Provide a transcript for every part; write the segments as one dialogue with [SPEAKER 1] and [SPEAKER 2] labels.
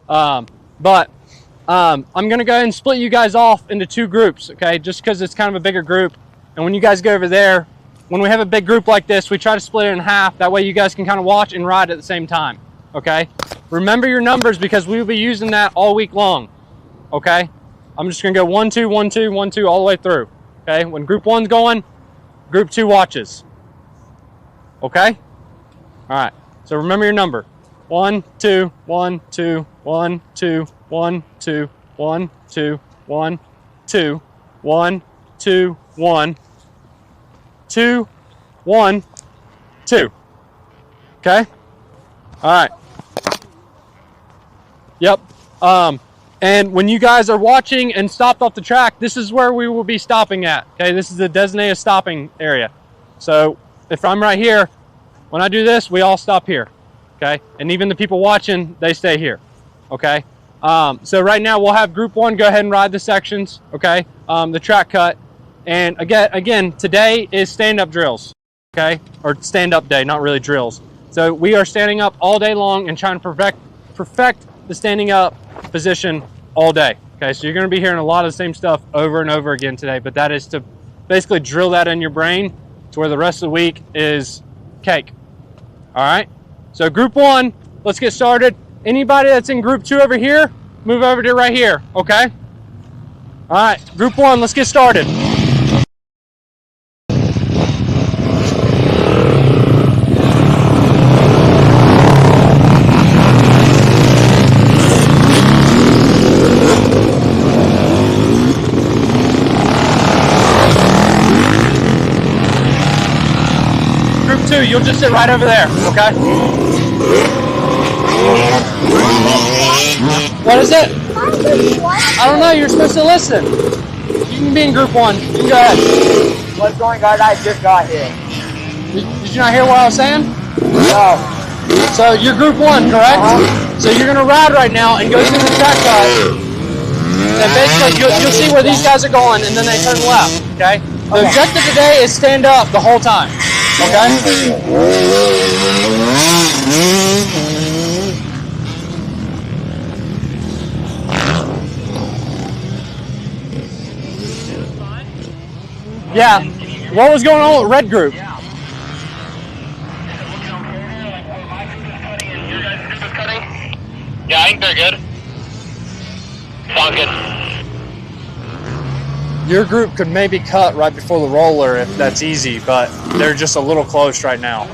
[SPEAKER 1] I'm going to go ahead and split you guys off into 2 groups, okay, just because it's kind of a bigger group. And when you guys go over there, when we have a big group like this, we try to split it in half. That way you guys can kind of watch and ride at the same time, okay? Remember your numbers because we will be using that all week long, okay? I'm just going to go 1, 2, 1, 2, 1, 2 all the way through, okay? When group 1's going, group 2 watches, okay? All right, so remember your number. 1, 2, 1, 2, 1, 2, 1, 2, 1, 2, 1, 2, 1, 2, 1, 2, 1, 2. Okay? All right. Yep. And when you guys are watching and stopped off the track, this is where we will be stopping at. Okay, this is the designated stopping area. So if I'm right here, when I do this, we all stop here. Okay, and even the people watching, they stay here. Okay, so right now we'll have group 1 go ahead and ride the sections. Okay, the track cut, and again today is stand-up drills. Okay, or stand-up day, not really drills. So we are standing up all day long and trying to perfect the standing up position all day. Okay, so you're going to be hearing a lot of the same stuff over and over again today, but that is to basically drill that in your brain to where the rest of the week is cake. All right, so group 1, let's get started. Anybody that's in group 2 over here, move over to right here, okay? All right, group 1, let's get started. Group 2, you'll just sit right over there, okay? What is it? I don't know, you're supposed to listen. You can be in group 1. You can go ahead.
[SPEAKER 2] What's going on? I just got here.
[SPEAKER 1] Did you not hear what I was saying?
[SPEAKER 2] No.
[SPEAKER 1] So you're group 1, correct? So you're going to ride right now and go through the track cut. And basically you'll see where these guys are going and then they turn left, okay? The objective today is stand up the whole time, okay? Yeah. What was going on with Red Group?
[SPEAKER 3] Yeah, I think they're good. Sounds good.
[SPEAKER 1] Your group could maybe cut right before the roller if that's easy, but they're just a little close right now.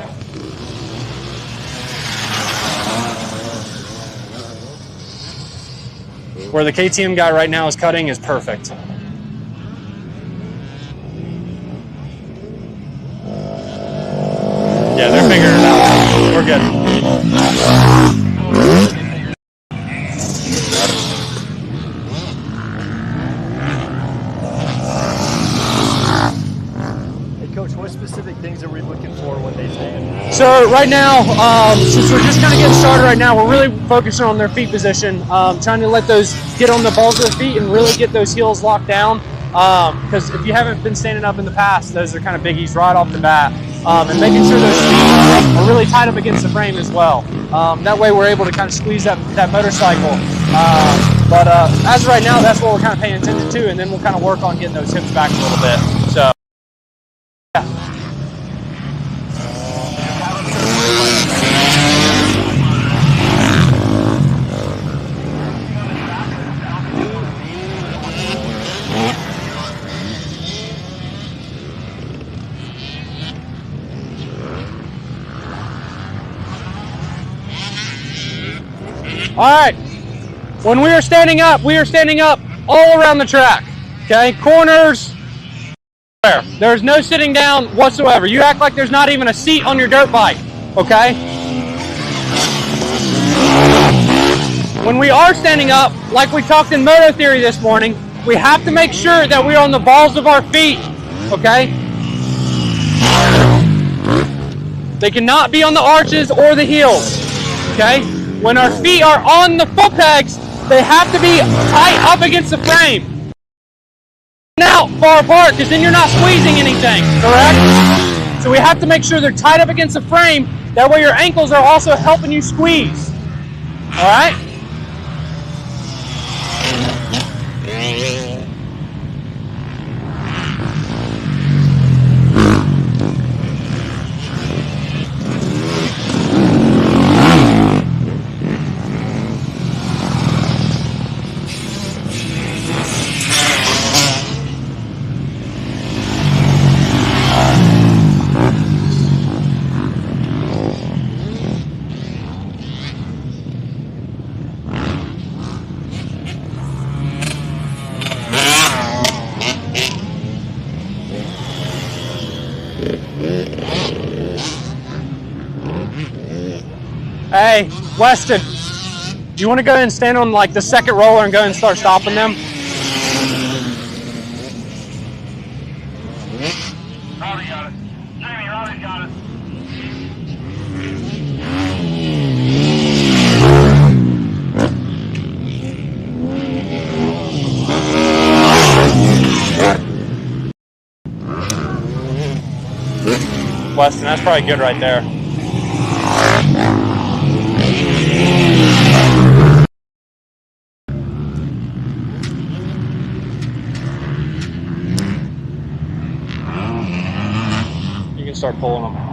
[SPEAKER 1] Where the KTM guy right now is cutting is perfect. Yeah, they're figuring it out. We're good.
[SPEAKER 4] Hey Coach, what specific things are we looking for when they stand?
[SPEAKER 1] So right now, since we're just kind of getting started right now, we're really focusing on their feet position, trying to let those get on the balls of the feet and really get those heels locked down. Because if you haven't been standing up in the past, those are kind of biggies right off the bat. And making sure those feet are really tight up against the frame as well. That way we're able to kind of squeeze that motorcycle. But as of right now, that's what we're kind of paying attention to, and then we'll kind of work on getting those hips back a little bit. So, yeah. All right, when we are standing up all around the track, okay? Corners, there's no sitting down whatsoever. You act like there's not even a seat on your dirt bike, okay? When we are standing up, like we talked in Moto Theory this morning, we have to make sure that we're on the balls of our feet, okay? They cannot be on the arches or the heels, okay? When our feet are on the foot pegs, they have to be tight up against the frame. Not far apart, because then you're not squeezing anything, correct? So we have to make sure they're tight up against the frame. That way your ankles are also helping you squeeze. All right? Hey, Weston, you want to go ahead and stand on like the second roller and go and start stopping them?
[SPEAKER 3] Robbie got it. Jamie, Robbie got it.
[SPEAKER 1] Weston, that's probably good right there. You can start pulling them.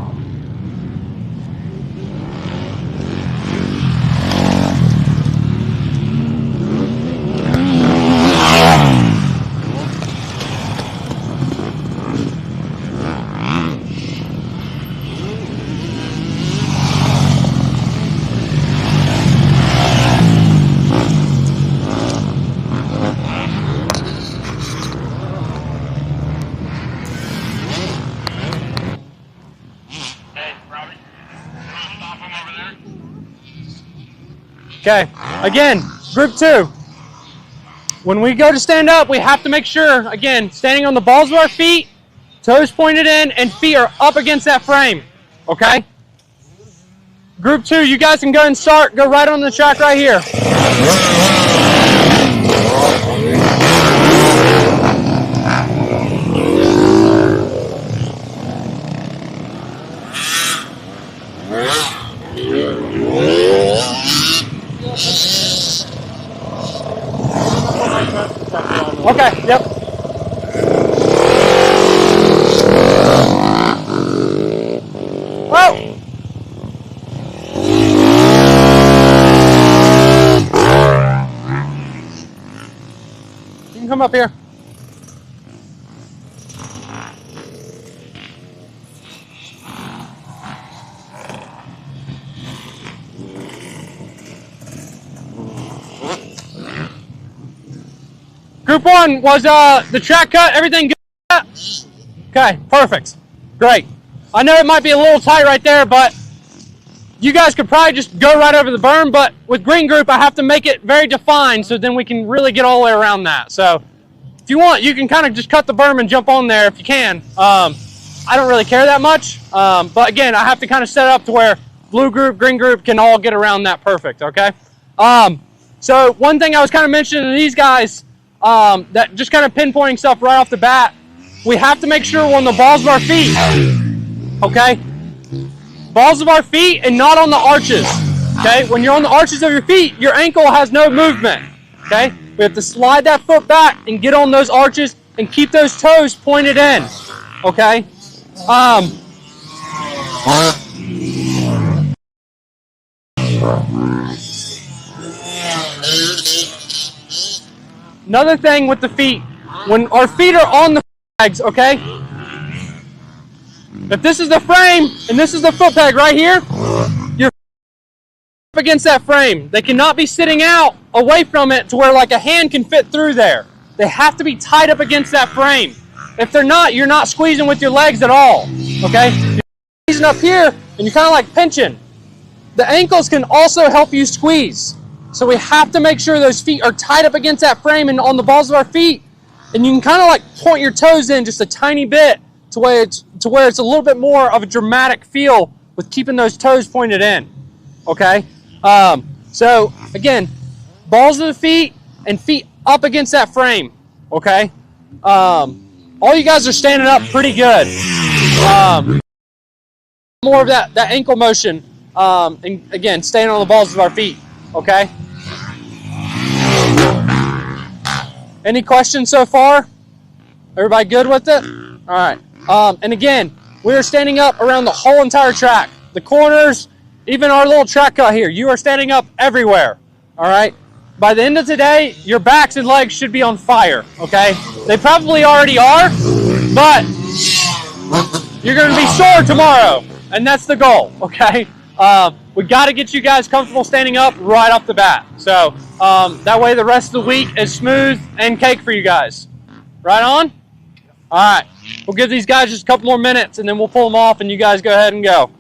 [SPEAKER 1] Okay, again, group 2. When we go to stand up, we have to make sure, again, standing on the balls of our feet, toes pointed in, and feet are up against that frame, okay? Group 2, you guys can go and start, go right on the track right here. Okay, yep. Whoa! You can come up here. Group 1 was the track cut, everything good? Okay, perfect. Great. I know it might be a little tight right there, but you guys could probably just go right over the berm, but with green group, I have to make it very defined so then we can really get all the way around that. So if you want, you can kind of just cut the berm and jump on there if you can. I don't really care that much, but again, I have to kind of set it up to where blue group, green group can all get around that perfect, okay? So one thing I was kind of mentioning to these guys, that just kind of pinpointing stuff right off the bat, we have to make sure we're on the balls of our feet, okay? Balls of our feet and not on the arches, okay? When you're on the arches of your feet, your ankle has no movement, okay? We have to slide that foot back and get on those arches and keep those toes pointed in, okay? Another thing with the feet, when our feet are on the pegs, okay? If this is the frame and this is the foot peg right here, you're up against that frame. They cannot be sitting out away from it to where like a hand can fit through there. They have to be tied up against that frame. If they're not, you're not squeezing with your legs at all, okay? You're squeezing up here and you're kind of like pinching. The ankles can also help you squeeze. So we have to make sure those feet are tied up against that frame and on the balls of our feet. And you can kind of like point your toes in just a tiny bit to where it's a little bit more of a dramatic feel with keeping those toes pointed in. Okay? So again, balls of the feet and feet up against that frame. Okay? All you guys are standing up pretty good. More of that ankle motion. And again, staying on the balls of our feet. Okay? Any questions so far? Everybody good with it? All right. And again, we are standing up around the whole entire track. The corners, even our little track cut here. You are standing up everywhere. All right? By the end of today, your backs and legs should be on fire. Okay? They probably already are, but you're going to be sore tomorrow. And that's the goal. Okay? We got to get you guys comfortable standing up right off the bat. So that way the rest of the week is smooth and cake for you guys. Right on? All right. We'll give these guys just a couple more minutes and then we'll pull them off and you guys go ahead and go.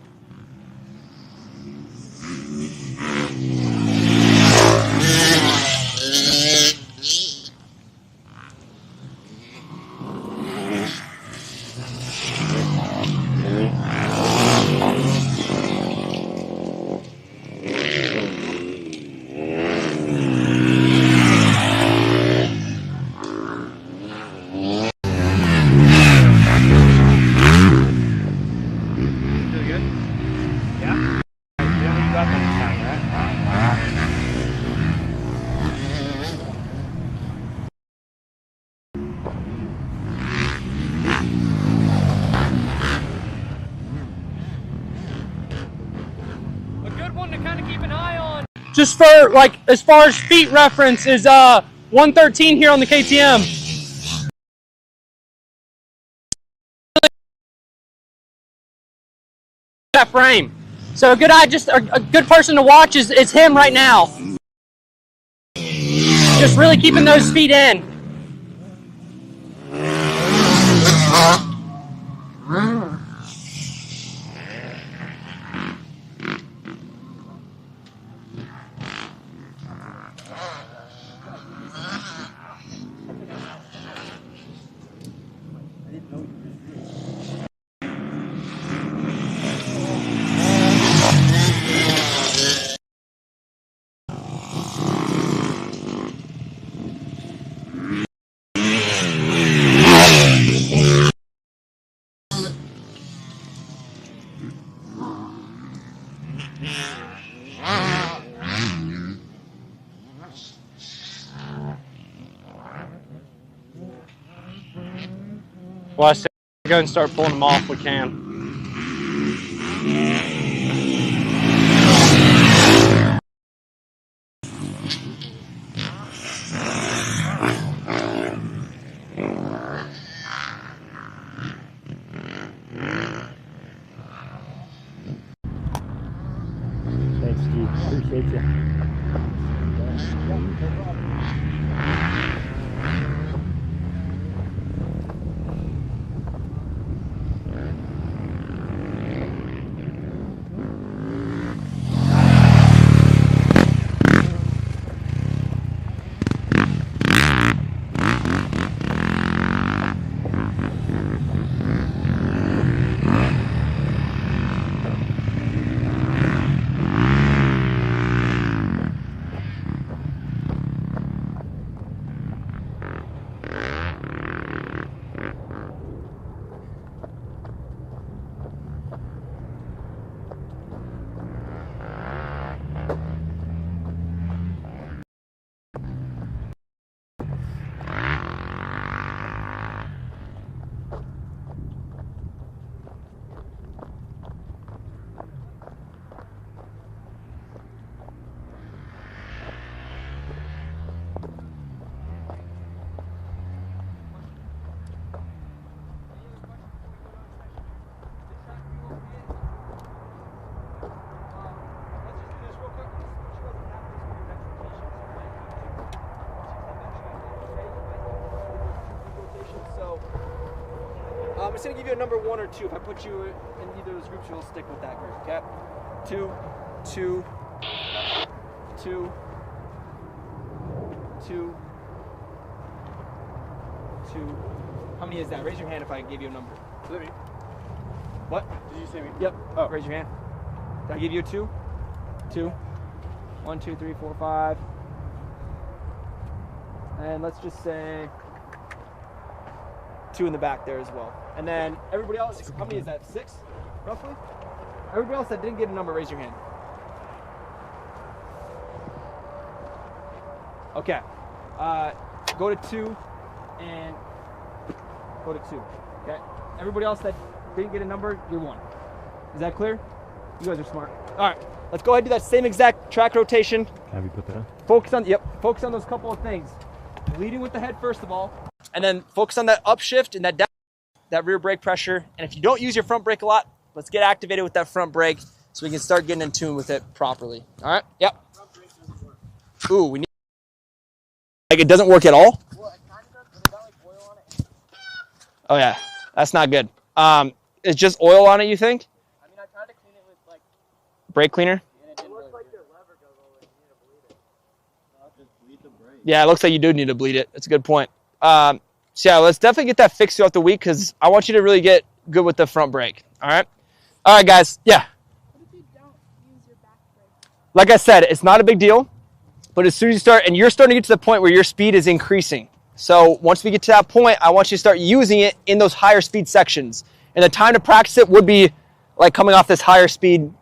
[SPEAKER 1] up anytime, right? A good one to kind of keep an eye on. Just for like, as far as feet reference is 113 here on the KTM. That frame. So a good person to watch is him right now. Just really keeping those feet in. Well, I say go and start pulling them off. We can.
[SPEAKER 4] Thanks, Steve. Appreciate you.
[SPEAKER 5] I'm just going to give you a number 1 or 2. If I put you in either of those groups, you'll stick with that group, okay? 2, 2, 2, 2, 2. How many is that? Raise your hand if I gave you a number.
[SPEAKER 4] Is that me?
[SPEAKER 5] What?
[SPEAKER 4] Did you say me?
[SPEAKER 5] Yep. Oh, raise your hand. Did I give you a 2? 2. 1, 2, 3, 4, 5. And let's just say 2 in the back there as well. And then everybody else, how many is that? 6, roughly? Everybody else that didn't get a number, raise your hand. Okay. Go to 2 and go to 2. Okay. Everybody else that didn't get a number, you're 1. Is that clear? You guys are smart. All right. Let's go ahead and do that same exact track rotation.
[SPEAKER 4] Have you put that on?
[SPEAKER 5] Focus on those couple of things. Leading with the head first of all, and then focus on that upshift and that rear brake pressure. And if you don't use your front brake a lot, let's get activated with that front brake so we can start getting in tune with it properly. All right? Yep. Ooh, we need. Like it doesn't work at all?
[SPEAKER 2] Well, it kind of does, but it got like oil on it.
[SPEAKER 5] Oh yeah, that's not good. It's just oil on it, you think?
[SPEAKER 2] I mean, I tried to clean it with like
[SPEAKER 5] Brake cleaner?
[SPEAKER 2] and it didn't really work. Your lever goes all the way. You need to bleed it. I'll just bleed the brake.
[SPEAKER 5] Yeah, it looks like you do need to bleed it. That's a good point. So yeah, let's definitely get that fixed throughout the week because I want you to really get good with the front brake. All right? All right, guys. Yeah.
[SPEAKER 6] What if you don't use your back brake?
[SPEAKER 5] Like I said, it's not a big deal. But as soon as you start, and you're starting to get to the point where your speed is increasing. So once we get to that point, I want you to start using it in those higher speed sections. And the time to practice it would be like coming off this higher speed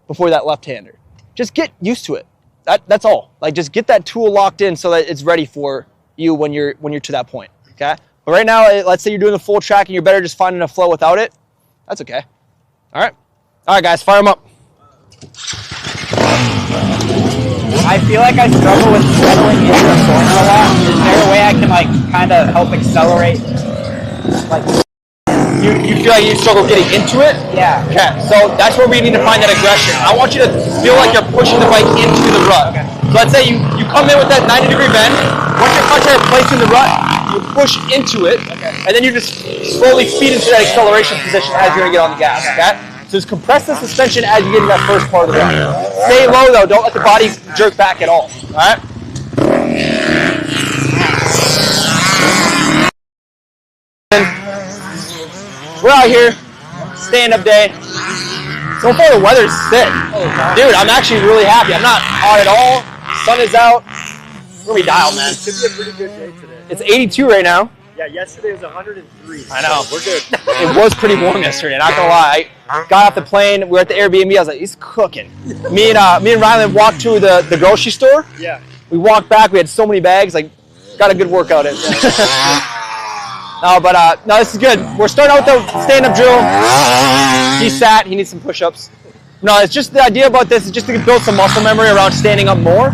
[SPEAKER 5] before that left-hander. just get used to it. That's all. Like, just get that tool locked in so that it's ready for you when you're to that point. Okay. But right now, let's say you're doing the full track and you're better just finding a flow without it. That's okay. All right, guys, fire them up.
[SPEAKER 2] I feel like I struggle with settling into the corner a lot. Is there a way I can like kind of help accelerate? Like,
[SPEAKER 5] You feel like you struggle getting into it?
[SPEAKER 2] yeah.
[SPEAKER 5] Okay, so that's where we need to find that aggression. I want you to feel like you're pushing the bike into the rut.
[SPEAKER 2] Okay.
[SPEAKER 5] So let's say you come in with that 90-degree bend. Once your clutch are placed in the rut, you push into it, and then you just slowly feed into that acceleration position as you're going to get on the gas. Okay? So just compress the suspension as you get into that first part of the rut. Stay low though, don't let the body jerk back at all. Alright? We're out here, stand-up day. So far the weather's sick. Dude, I'm actually really happy. I'm not hot at all. Sun is out. We're gonna be dialed, man.
[SPEAKER 4] Should be a pretty good day today.
[SPEAKER 5] It's 82 right now.
[SPEAKER 4] Yeah, yesterday was 103.
[SPEAKER 5] I know.
[SPEAKER 4] So we're good.
[SPEAKER 5] It was pretty warm yesterday, not gonna lie. I got off the plane, we were at the Airbnb, I was like, he's cooking. Me and Rylan walked to the grocery store.
[SPEAKER 4] Yeah.
[SPEAKER 5] We walked back, we had so many bags, like, got a good workout in. No, this is good. We're starting out with the stand-up drill. He's sat, he needs some push-ups. No, it's just the idea about this is just to build some muscle memory around standing up more,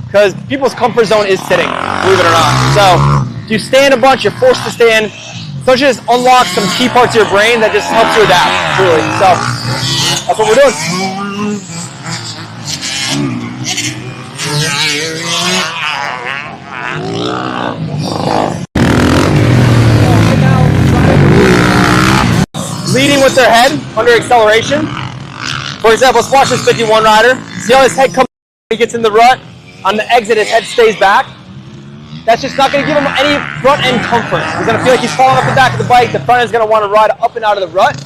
[SPEAKER 5] because people's comfort zone is sitting, believe it or not. So, if you stand a bunch, you're forced to stand. So it just unlocks some key parts of your brain that just helps you adapt, really. So, that's what we're doing. Leading with their head under acceleration. For example, let's watch this 51 rider. See how his head comes when he gets in the rut? On the exit, his head stays back. That's just not going to give him any front end comfort. He's going to feel like he's falling off the back of the bike. The front end's going to want to ride up and out of the rut.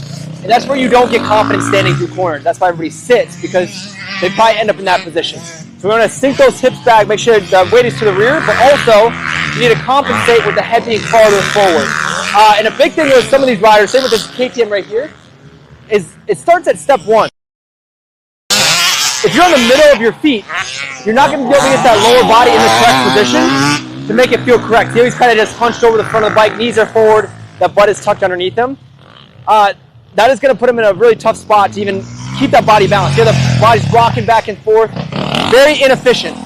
[SPEAKER 5] And that's where you don't get confidence standing through corners. That's why everybody sits, because they probably end up in that position. So we're going to sink those hips back, make sure the weight is to the rear, but also you need to compensate with the head being farther forward. And a big thing with some of these riders, same with this KTM right here, is it starts at step one. If you're in the middle of your feet, you're not going to be able to get that lower body in the correct position to make it feel correct. Here he's kind of just hunched over the front of the bike, knees are forward, that butt is tucked underneath him. That is going to put him in a really tough spot to even keep that body balanced. Here the body's rocking back and forth. Very inefficient.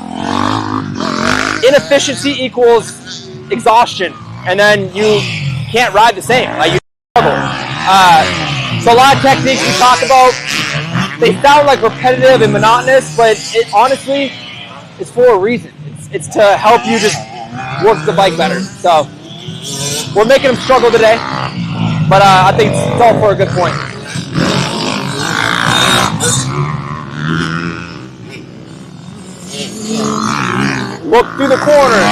[SPEAKER 5] Inefficiency equals exhaustion, and then you can't ride the same. Like, you struggle. So a lot of techniques we talk about, they sound like repetitive and monotonous, but it honestly is for a reason. It's to help you just work the bike better. So we're making them struggle today, but I think it's all for a good point. Look through the corner.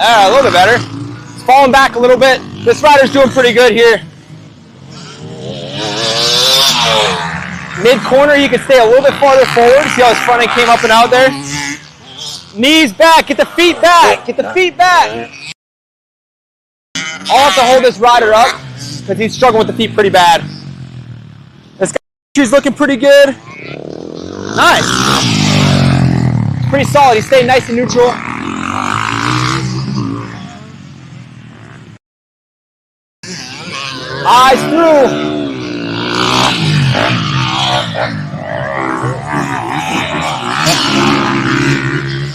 [SPEAKER 5] A little bit better. It's falling back a little bit. This rider's doing pretty good here. Mid-corner, you can stay a little bit farther forward. See how his front end came up and out there? Knees back. Get the feet back. Get the feet back. I'll have to hold this rider up because he's struggling with the feet pretty bad. This guy's looking pretty good. Nice. Pretty solid. He stayed nice and neutral. Eyes through.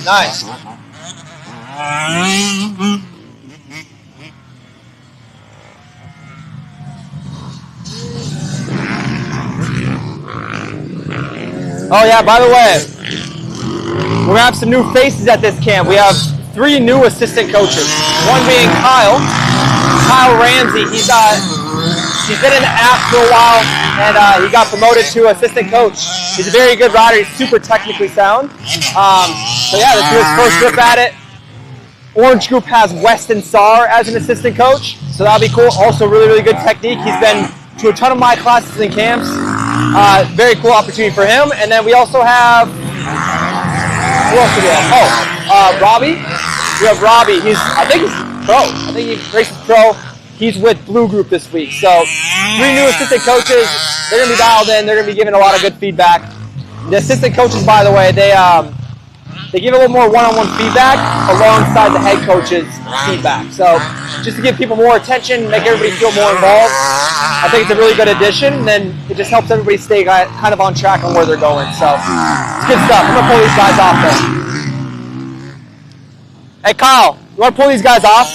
[SPEAKER 5] Nice. Oh yeah, by the way, we're gonna have some new faces at this camp. We have 3 new assistant coaches. One being Kyle Ramsey. He's been in the app for a while, and he got promoted to assistant coach. He's a very good rider. He's super technically sound. So yeah, this is his first rip at it. Orange Group has Weston Saar as an assistant coach, so that'll be cool. Also really, really good technique. He's been to a ton of my classes and camps. Very cool opportunity for him. And then we also have Who else do we have? Oh, Robbie. We have Robbie. I think he's pro. I think he races pro. He's with Blue Group this week. So 3 new assistant coaches. They're going to be dialed in. They're going to be giving a lot of good feedback. The assistant coaches, by the way, they give a little more one-on-one feedback alongside the head coach's feedback. So just to give people more attention, make everybody feel more involved, I think it's a really good addition. And then it just helps everybody stay kind of on track on where they're going. So it's good stuff. I'm going to pull these guys off there. Hey, Kyle, you want to pull these guys off?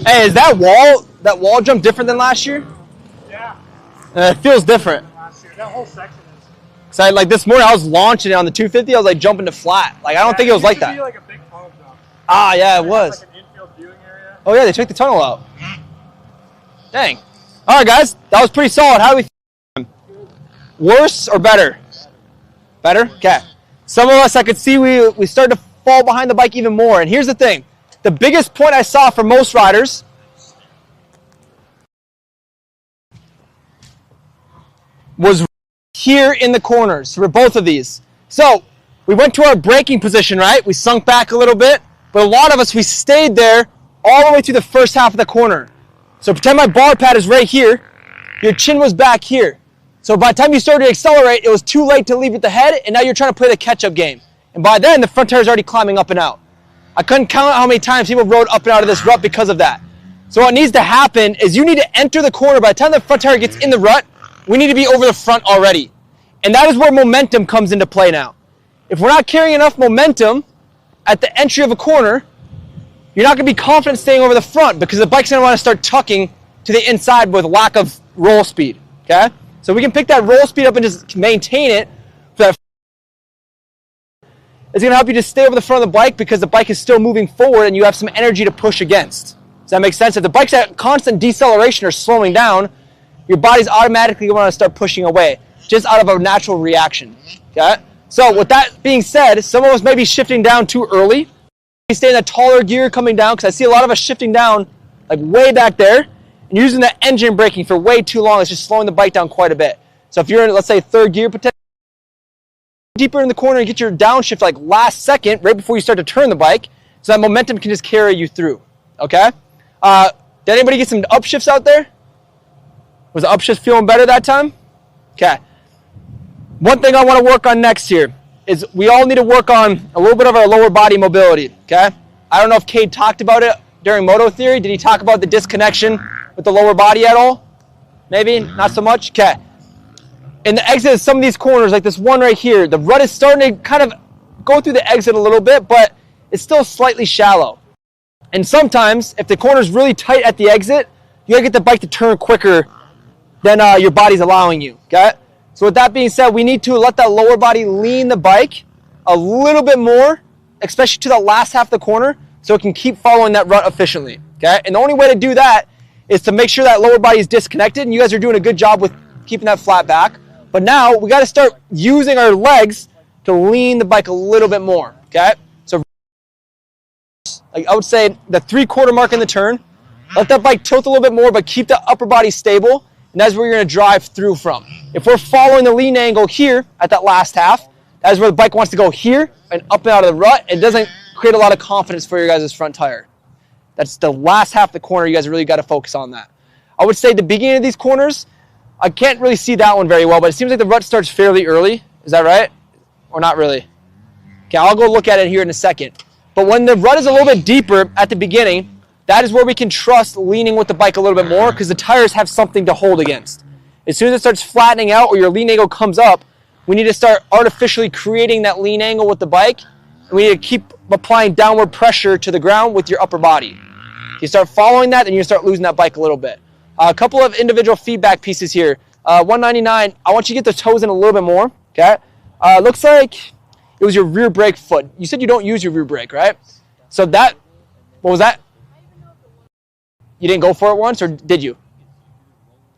[SPEAKER 5] Hey, is that wall jump different than last year?
[SPEAKER 4] Yeah.
[SPEAKER 5] It feels different.
[SPEAKER 4] Last year, that whole section is.
[SPEAKER 5] So like this morning, I was launching it on the 250. I was like jumping to flat. Like I don't think it was like that.
[SPEAKER 4] It used to be like a big tunnel jump.
[SPEAKER 5] Ah, yeah, it was.
[SPEAKER 4] Like an infield viewing area.
[SPEAKER 5] Oh yeah, they took the tunnel out. Dang. All right, guys, that was pretty solid. How do we feel? Worse or better? Better? Okay. Some of us, I could see we started to fall behind the bike even more. And here's the thing. The biggest point I saw for most riders was here in the corners for both of these. So we went to our braking position, right? We sunk back a little bit, but a lot of us, we stayed there all the way through the first half of the corner. So pretend my bar pad is right here. Your chin was back here. So by the time you started to accelerate, it was too late to leave with the head, and now you're trying to play the catch-up game. And by then, the front tire is already climbing up and out. I couldn't count how many times people rode up and out of this rut because of that. So what needs to happen is you need to enter the corner. By the time the front tire gets in the rut, we need to be over the front already. And that is where momentum comes into play now. If we're not carrying enough momentum at the entry of a corner, you're not going to be confident staying over the front because the bike's going to want to start tucking to the inside with lack of roll speed. Okay? So we can pick that roll speed up and just maintain it for that. It's going to help you just stay over the front of the bike because the bike is still moving forward and you have some energy to push against. Does that make sense? If the bike's at constant deceleration or slowing down, your body's automatically going to start pushing away just out of a natural reaction. Okay? So with that being said, some of us may be shifting down too early. We stay in that taller gear coming down because I see a lot of us shifting down like way back there and using that engine braking for way too long. It's just slowing the bike down quite a bit. So if you're in, let's say, third gear, potentially deeper in the corner and get your downshift like last second, right before you start to turn the bike, so that momentum can just carry you through. Okay? Did anybody get some upshifts out there? Was the upshift feeling better that time? Okay. One thing I want to work on next here is we all need to work on a little bit of our lower body mobility. Okay? I don't know if Cade talked about it during Moto Theory. Did he talk about the disconnection with the lower body at all? Maybe? Not so much? Okay. In the exit of some of these corners, like this one right here, the rut is starting to kind of go through the exit a little bit, but it's still slightly shallow. And sometimes, if the corner's really tight at the exit, you gotta get the bike to turn quicker than your body's allowing you, okay? So with that being said, we need to let that lower body lean the bike a little bit more, especially to the last half of the corner, so it can keep following that rut efficiently, okay? And the only way to do that is to make sure that lower body is disconnected, and you guys are doing a good job with keeping that flat back. But now we got to start using our legs to lean the bike a little bit more, okay? So like I would say the 3/4 mark in the turn, let that bike tilt a little bit more, but keep the upper body stable, and that's where you're going to drive through from. If we're following the lean angle here at that last half, That is where the bike wants to go here and up and out of the rut. It doesn't create a lot of confidence for your guys' front tire. That's the last half of the corner. You guys really got to focus on that. I would say the beginning of these corners, I can't really see that one very well, but it seems like the rut starts fairly early. Is that right? Or not really? Okay, I'll go look at it here in a second. But when the rut is a little bit deeper at the beginning, that is where we can trust leaning with the bike a little bit more because the tires have something to hold against. As soon as it starts flattening out or your lean angle comes up, we need to start artificially creating that lean angle with the bike. And we need to keep applying downward pressure to the ground with your upper body. If you start following that, then you start losing that bike a little bit. A couple of individual feedback pieces here. 199, I want you to get the toes in a little bit more, okay? Looks like it was your rear brake foot. You said you don't use your rear brake, right? So that, what was that? You didn't go for it once, or did you?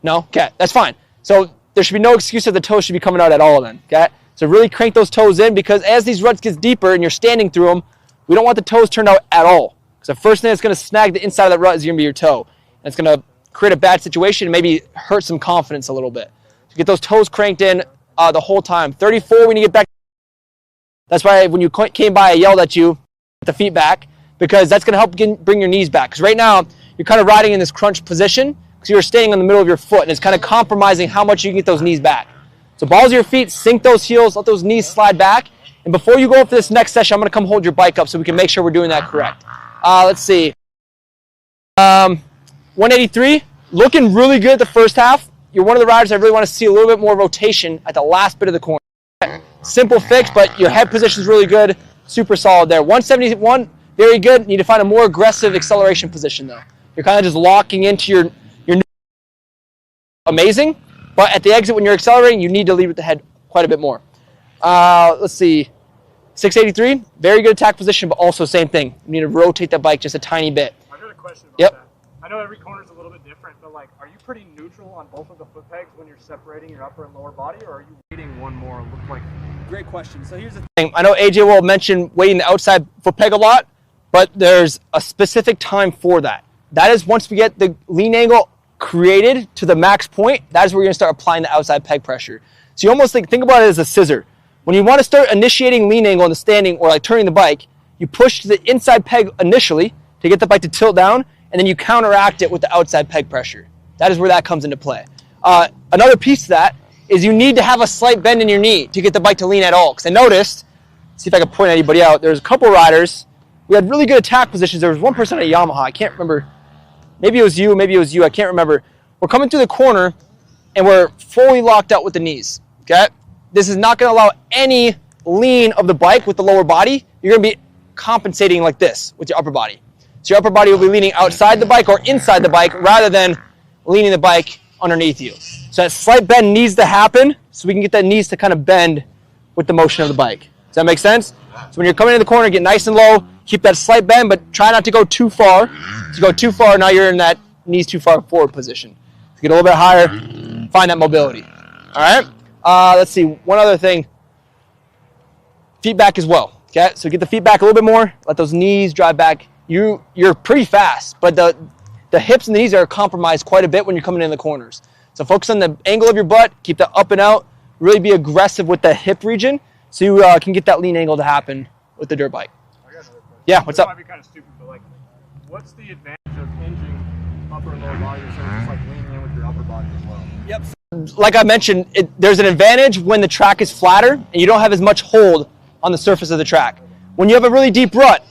[SPEAKER 5] No? Okay, that's fine. So there should be no excuse that the toes should be coming out at all then, okay? So really crank those toes in because as these ruts get deeper and you're standing through them, we don't want the toes turned out at all. Because the first thing that's going to snag the inside of that rut is going to be your toe. And it's going to create a bad situation and maybe hurt some confidence a little bit. So get those toes cranked in the whole time. 34 when you get back. That's why when you came by, I yelled at you with the feet back because that's going to help bring your knees back. Because right now, you're kind of riding in this crunch position because you're standing on the middle of your foot and it's kind of compromising how much you can get those knees back. So balls of your feet, sink those heels, let those knees slide back. And before you go up to this next session, I'm going to come hold your bike up so we can make sure we're doing that correct. Let's see. 183, looking really good the first half. You're one of the riders I really want to see a little bit more rotation at the last bit of the corner. Simple fix, but your head position is really good. Super solid there. 171, very good. Need to find a more aggressive acceleration position though. You're kind of just locking into your amazing, but at the exit when you're accelerating, you need to lead with the head quite a bit more. Let's see. 683, very good attack position, but also same thing. You need to rotate the bike just a tiny bit.
[SPEAKER 4] I've got a question about that. I know every corner is a little bit different, but like, are you pretty neutral on both of the foot pegs when you're separating your upper and lower body, or are you weighting one more? Look like.
[SPEAKER 5] Great question. So here's the thing. I know AJ will mention weighting the outside foot peg a lot, but there's a specific time for that. That is once we get the lean angle created to the max point, that is where you're going to start applying the outside peg pressure. So you almost think about it as a scissor. When you want to start initiating lean angle in the standing or like turning the bike, you push to the inside peg initially to get the bike to tilt down, and then you counteract it with the outside peg pressure. That is where that comes into play. Another piece to that is you need to have a slight bend in your knee to get the bike to lean at all. Because I noticed, see if I can point anybody out, there's a couple riders, we had really good attack positions. There was one person at a Yamaha, I can't remember, maybe it was you, I can't remember. We're coming through the corner and we're fully locked out with the knees, okay? This is not going to allow any lean of the bike with the lower body. You're going to be compensating like this with your upper body. So your upper body will be leaning outside the bike or inside the bike rather than leaning the bike underneath you. So that slight bend needs to happen so we can get that knees to kind of bend with the motion of the bike. Does that make sense? So when you're coming in the corner, get nice and low, keep that slight bend, but try not to go too far. If you go too far, now you're in that knees too far forward position. So get a little bit higher, find that mobility. All right? Let's see, one other thing. Feedback as well, okay? So get the feedback a little bit more, let those knees drive back. You're pretty fast, but the hips and the knees are compromised quite a bit when you're coming in the corners. So focus on the angle of your butt, keep that up and out, really be aggressive with the hip region so you can get that lean angle to happen with the dirt bike.
[SPEAKER 4] I got another question.
[SPEAKER 5] Yeah, what's up?
[SPEAKER 4] This might be kind of stupid, but like, what's the advantage of hinging upper and lower body instead of just like leaning in with your upper body as well?
[SPEAKER 5] Yep. Like I mentioned, there's an advantage when the track is flatter and you don't have as much hold on the surface of the track. When you have a really deep rut,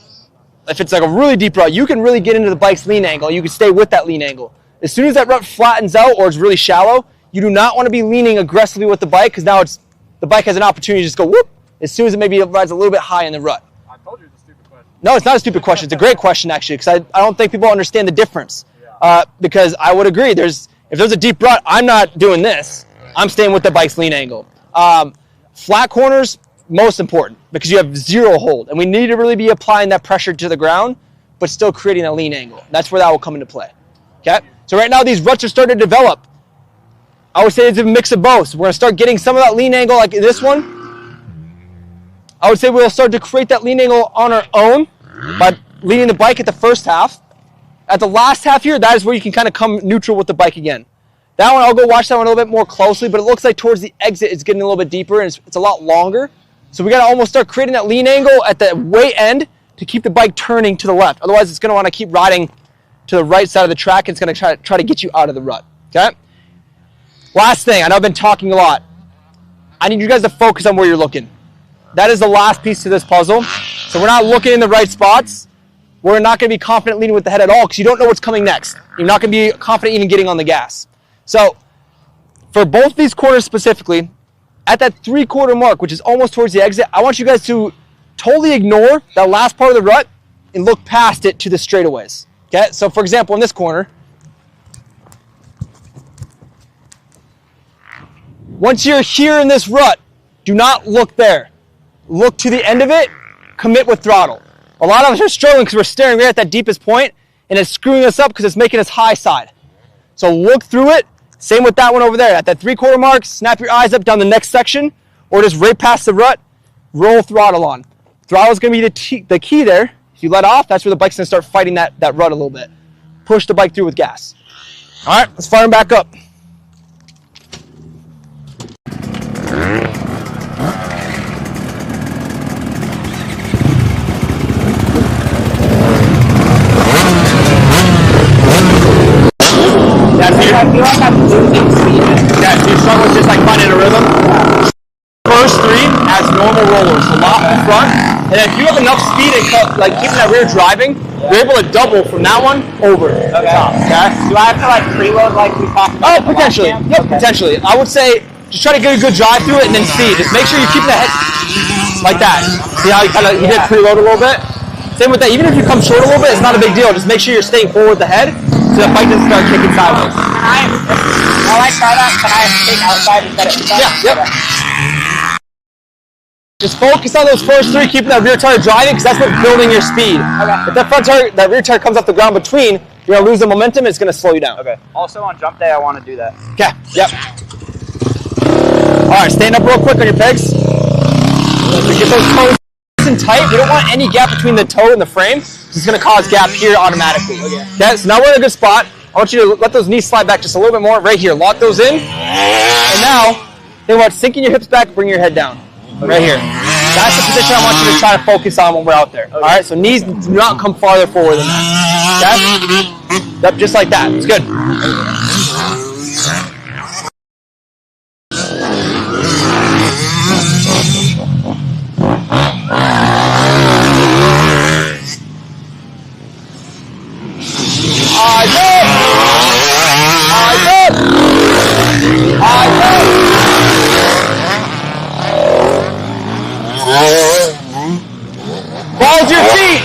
[SPEAKER 5] if it's like a really deep rut, you can really get into the bike's lean angle. You can stay with that lean angle. As soon as that rut flattens out or it's really shallow, you do not want to be leaning aggressively with the bike because now the bike has an opportunity to just go whoop as soon as it maybe rides a little bit high in the rut.
[SPEAKER 4] I told you it's a stupid question.
[SPEAKER 5] No, it's not a stupid question. It's a great question actually because I don't think people understand the difference. Because I would agree, if there's a deep rut, I'm not doing this. I'm staying with the bike's lean angle. Flat corners, most important because you have zero hold. And we need to really be applying that pressure to the ground, but still creating a lean angle. That's where that will come into play. Okay? So right now these ruts are starting to develop. I would say it's a mix of both. So we're going to start getting some of that lean angle like this one. I would say we'll start to create that lean angle on our own by leaning the bike at the first half. At the last half here, that is where you can kind of come neutral with the bike again. That one, I'll go watch that one a little bit more closely, but it looks like towards the exit it's getting a little bit deeper and it's a lot longer. So we got to almost start creating that lean angle at the way end to keep the bike turning to the left. Otherwise, it's going to want to keep riding to the right side of the track. It's going to try to get you out of the rut. Okay? Last thing, I know I've been talking a lot. I need you guys to focus on where you're looking. That is the last piece to this puzzle. So we're not looking in the right spots. We're not going to be confident leading with the head at all because you don't know what's coming next. You're not going to be confident even getting on the gas. So for both these corners specifically, at that 3/4 mark, which is almost towards the exit, I want you guys to totally ignore that last part of the rut and look past it to the straightaways. Okay? So for example, in this corner, once you're here in this rut, do not look there. Look to the end of it, commit with throttle. A lot of us are struggling because we're staring right at that deepest point and it's screwing us up because it's making us high side. So look through it. Same with that one over there. At that 3/4 mark, snap your eyes up down the next section or just right past the rut, roll throttle on. Throttle is going to be the key there. If you let off, that's where the bike's going to start fighting that rut a little bit. Push the bike through with gas. All right, let's fire them back up.
[SPEAKER 2] I feel like I'm losing speed.
[SPEAKER 5] Yeah, so you struggle with just like finding a rhythm. First 3 as normal rollers, a lot in front, and if you have enough speed and like keeping that rear driving, you're able to double from that one over the top. Okay.
[SPEAKER 2] Do I have to like preload like we talked about?
[SPEAKER 5] Oh, potentially. Yep, potentially. I would say just try to get a good drive through it and then see. Just make sure you keep the head like that. See how you did preload a little bit? Same with that. Even if you come short a little bit, it's not a big deal. Just make sure you're staying forward with the head so the bike doesn't start kicking sideways.
[SPEAKER 2] While I try that, can I take outside instead of inside?
[SPEAKER 5] Yeah, yep. Just focus on those first 3, keeping that rear tire driving because that's what's building your speed.
[SPEAKER 2] Okay.
[SPEAKER 5] If that front tire, that rear tire comes off the ground between, you're gonna lose the momentum. It's gonna slow you down.
[SPEAKER 2] Okay. Also on jump day, I want to do that.
[SPEAKER 5] Okay. Yep. All right, stand up real quick on your pegs. Get those toes nice and tight. We don't want any gap between the toe and the frame. It's gonna cause gap here automatically. Okay. So now we're in a good spot. I want you to let those knees slide back just a little bit more. Right here, lock those in. And now, think about sinking your hips back, bring your head down. Right here. That's the position I want you to try to focus on when we're out there. Okay. All right, so knees do not come farther forward than that. Okay? Yep, just like that. It's good. Balls your feet.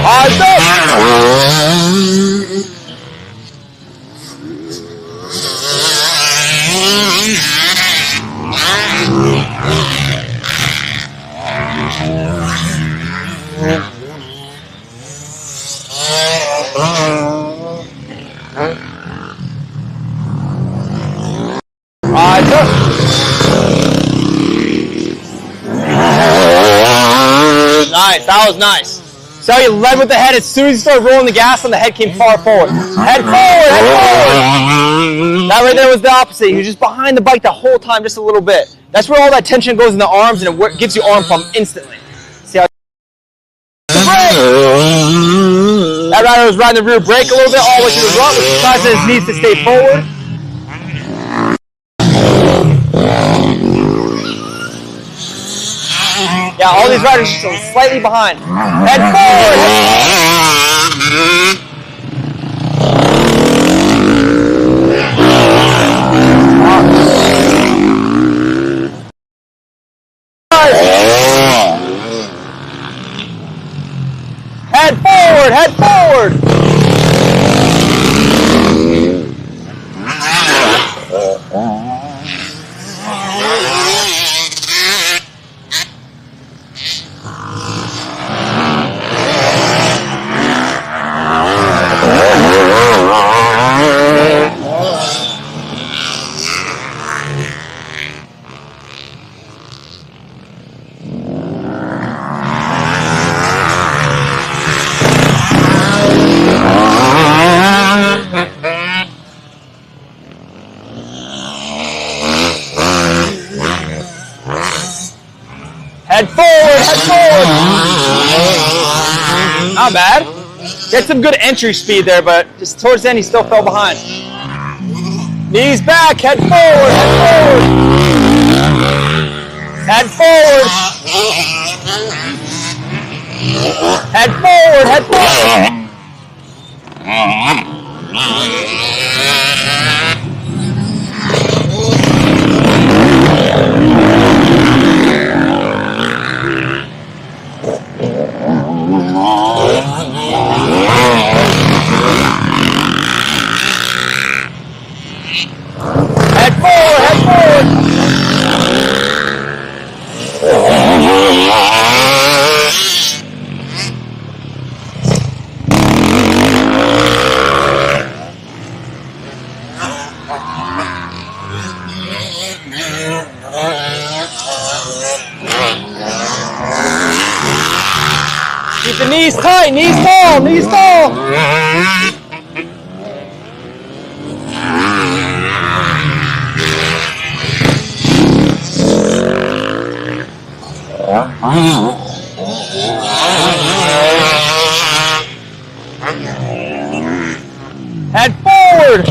[SPEAKER 5] Eyes up. Eyes up. Nice, that was nice. So you led with the head. As soon as you started rolling the gas on, the head came far forward. Head forward, head forward. That right there was the opposite. He was just behind the bike the whole time, just a little bit. That's where all that tension goes in the arms, and it gives you arm pump instantly. See how? That rider was riding the rear brake a little bit all the way to the rut, which causes his knees to stay forward. Yeah, all these riders are still slightly behind. Head forward! Head forward! Head forward! Head forward, head forward. Not bad. He had some good entry speed there, but just towards the end, he still fell behind. Knees back, head forward, head forward. Head forward. Head forward, head forward. Head forward, head forward. Keep the knees tight, knees tall, knees tall. Head forward.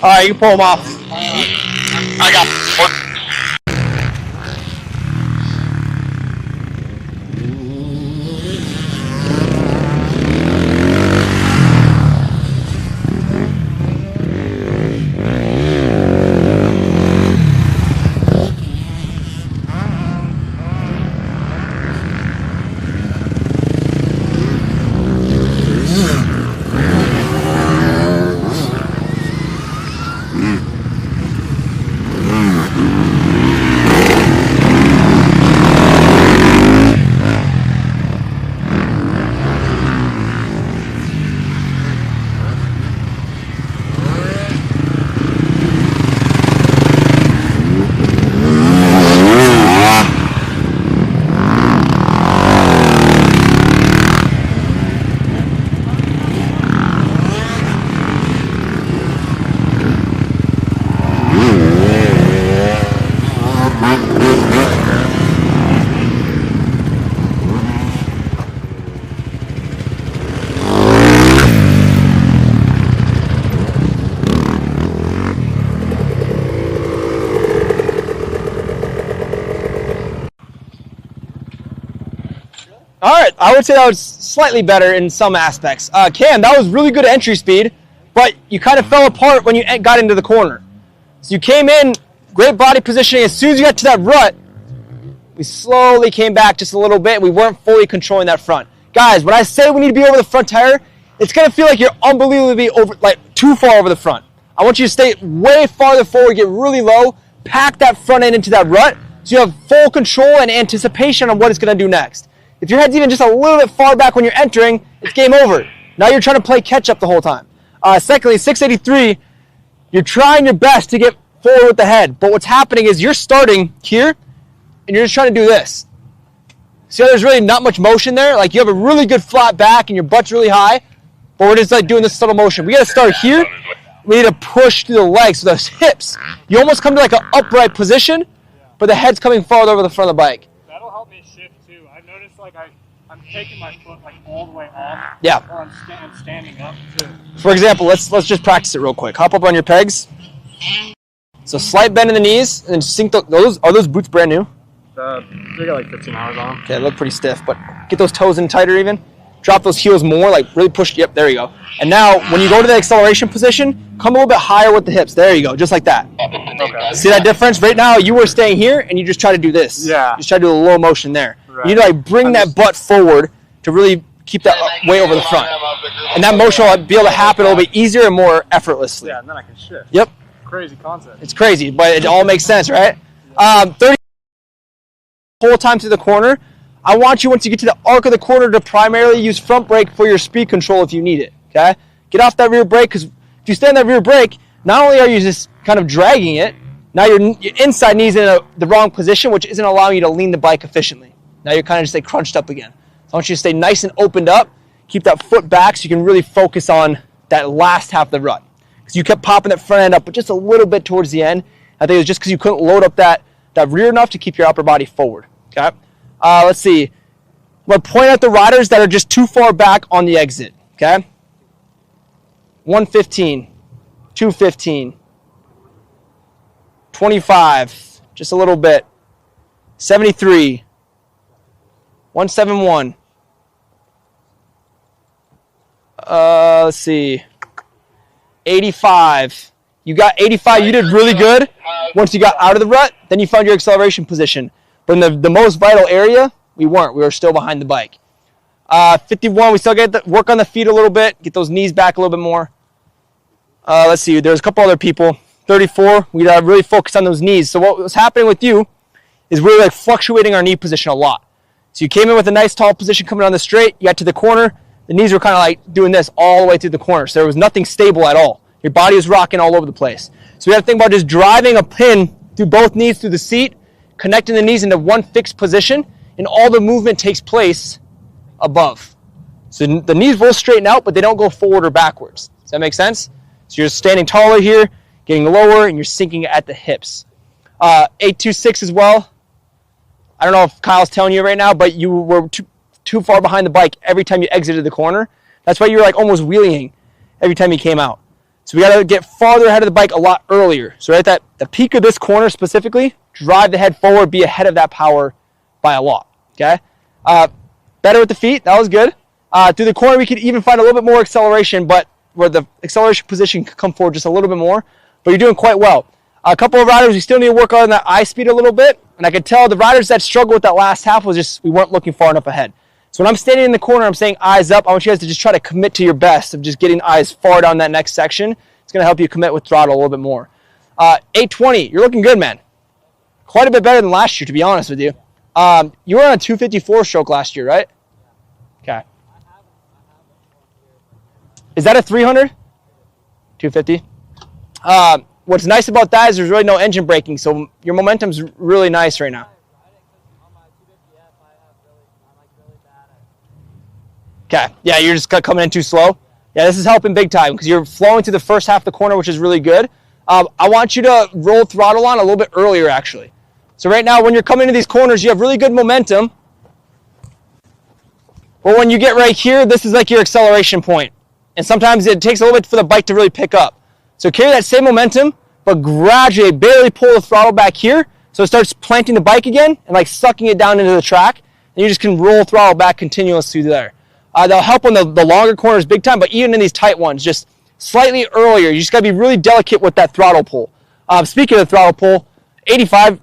[SPEAKER 5] All right, you can pull them off.
[SPEAKER 3] I got one.
[SPEAKER 5] All right, I would say that was slightly better in some aspects. Cam, that was really good entry speed, but you kind of fell apart when you got into the corner. So you came in, great body positioning. As soon as you got to that rut, we slowly came back just a little bit. We weren't fully controlling that front. Guys, when I say we need to be over the front tire, it's going to feel like you're unbelievably over, like too far over the front. I want you to stay way farther forward, get really low, pack that front end into that rut so you have full control and anticipation on what it's going to do next. If your head's even just a little bit far back when you're entering, it's game over. Now you're trying to play catch up the whole time. Secondly, 683, you're trying your best to get forward with the head, but what's happening is you're starting here and you're just trying to do this. See how there's really not much motion there? Like you have a really good flat back and your butt's really high, but we're just like doing this subtle motion. We got to start here. We need to push through the legs, so those hips. You almost come to like an upright position, but the head's coming farther over the front of the bike.
[SPEAKER 4] That'll help me shift too. I've noticed like I'm taking my foot like all the way off.
[SPEAKER 5] Yeah.
[SPEAKER 4] Or I'm standing up too.
[SPEAKER 5] For example, let's just practice it real quick. Hop up on your pegs. So slight bend in the knees, and then sink those. Are those boots brand new?
[SPEAKER 4] They got like 15 hours on.
[SPEAKER 5] Okay, they look pretty stiff, but get those toes in tighter even. drop those heels more, like really push, yep, there you go. And now, when you go to the acceleration position, come a little bit higher with the hips. There you go, just like that.
[SPEAKER 4] Okay.
[SPEAKER 5] See that difference? Right now, you were staying here, and you just try to do this.
[SPEAKER 4] Yeah.
[SPEAKER 5] Just try to do a low motion there.
[SPEAKER 4] Right.
[SPEAKER 5] You need to like bring that butt forward to really keep that way over the front. And that motion will be able to happen a little bit easier and more effortlessly.
[SPEAKER 4] Yeah, and then I can shift.
[SPEAKER 5] Yep.
[SPEAKER 4] Crazy concept.
[SPEAKER 5] It's crazy, but it all makes sense, right? 30 whole time to the corner. I want you, once you get to the arc of the corner, to primarily use front brake for your speed control if you need it, okay? Get off that rear brake, because if you stay on that rear brake, not only are you just kind of dragging it, now your inside knee's in the wrong position, which isn't allowing you to lean the bike efficiently. Now you're kind of just like crunched up again. So I want you to stay nice and opened up, keep that foot back so you can really focus on that last half of the rut. Because you kept popping that front end up, but just a little bit towards the end. I think it was just because you couldn't load up that rear enough to keep your upper body forward, okay? Let's see. I'm going to point out the riders that are just too far back on the exit, okay? 115, 215, 25, just a little bit, 73, 171. Let's see, 85. You got 85, you did really good. Once you got out of the rut, then you found your acceleration position. But in the most vital area, we weren't. We were still behind the bike. 51, we still get to work on the feet a little bit, get those knees back a little bit more. Let's see, there's a couple other people. 34, we gotta really focus on those knees. So what was happening with you is we were like fluctuating our knee position a lot. So you came in with a nice tall position coming on the straight, you got to the corner, the knees were kind of like doing this all the way through the corner. So there was nothing stable at all. Your body was rocking all over the place. So we have to think about just driving a pin through both knees through the seat, connecting the knees into one fixed position, and all the movement takes place above. So the knees will straighten out, but they don't go forward or backwards. Does that make sense? So you're standing taller here, getting lower, and you're sinking at the hips. 826 as well. I don't know if Kyle's telling you right now, but you were too far behind the bike every time you exited the corner. That's why you were like almost wheeling every time you came out. So we got to get farther ahead of the bike a lot earlier. So right at the peak of this corner specifically, drive the head forward, be ahead of that power by a lot, okay? Better with the feet, that was good. Through the corner, we could even find a little bit more acceleration, but where the acceleration position could come forward just a little bit more, but you're doing quite well. A couple of riders, we still need to work on that eye speed a little bit, and I could tell the riders that struggled with that last half was just, we weren't looking far enough ahead. So when I'm standing in the corner, I'm saying eyes up, I want you guys to just try to commit to your best of just getting eyes far down that next section. It's going to help you commit with throttle a little bit more. 820, you're looking good, man. Quite a bit better than last year, to be honest with you. You were on a 254 stroke last year, right? Okay. Is that a 300? 250? What's nice about that is there's really no engine braking, so your momentum's really nice right now. Okay, yeah, you're just coming in too slow. Yeah, this is helping big time because you're flowing through the first half of the corner, which is really good. I want you to roll throttle on a little bit earlier, actually. So right now, when you're coming into these corners, you have really good momentum. But when you get right here, this is like your acceleration point. And sometimes it takes a little bit for the bike to really pick up. So carry that same momentum, but gradually, barely pull the throttle back here, so it starts planting the bike again and like sucking it down into the track. And you just can roll throttle back continuously there. They'll help on the longer corners big time, but even in these tight ones, just slightly earlier. You just gotta be really delicate with that throttle pull. Speaking of the throttle pull, 85,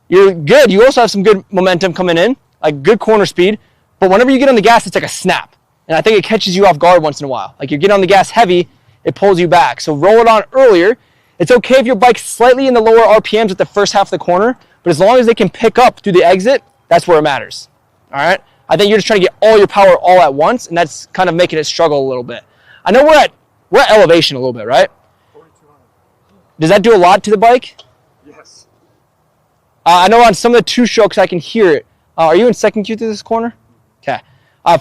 [SPEAKER 5] you're good. You also have some good momentum coming in, like good corner speed, but whenever you get on the gas, it's like a snap. And I think it catches you off guard once in a while. Like you're getting on the gas heavy, it pulls you back. So roll it on earlier. It's okay if your bike's slightly in the lower RPMs at the first half of the corner, but as long as they can pick up through the exit, that's where it matters, all right? I think you're just trying to get all your power all at once, and that's kind of making it struggle a little bit. I know we're at elevation a little bit, right?
[SPEAKER 4] 4,200.
[SPEAKER 5] Does that do a lot to the bike?
[SPEAKER 4] Yes.
[SPEAKER 5] I know on some of the two strokes I can hear it. Are you in second queue through this corner? Okay.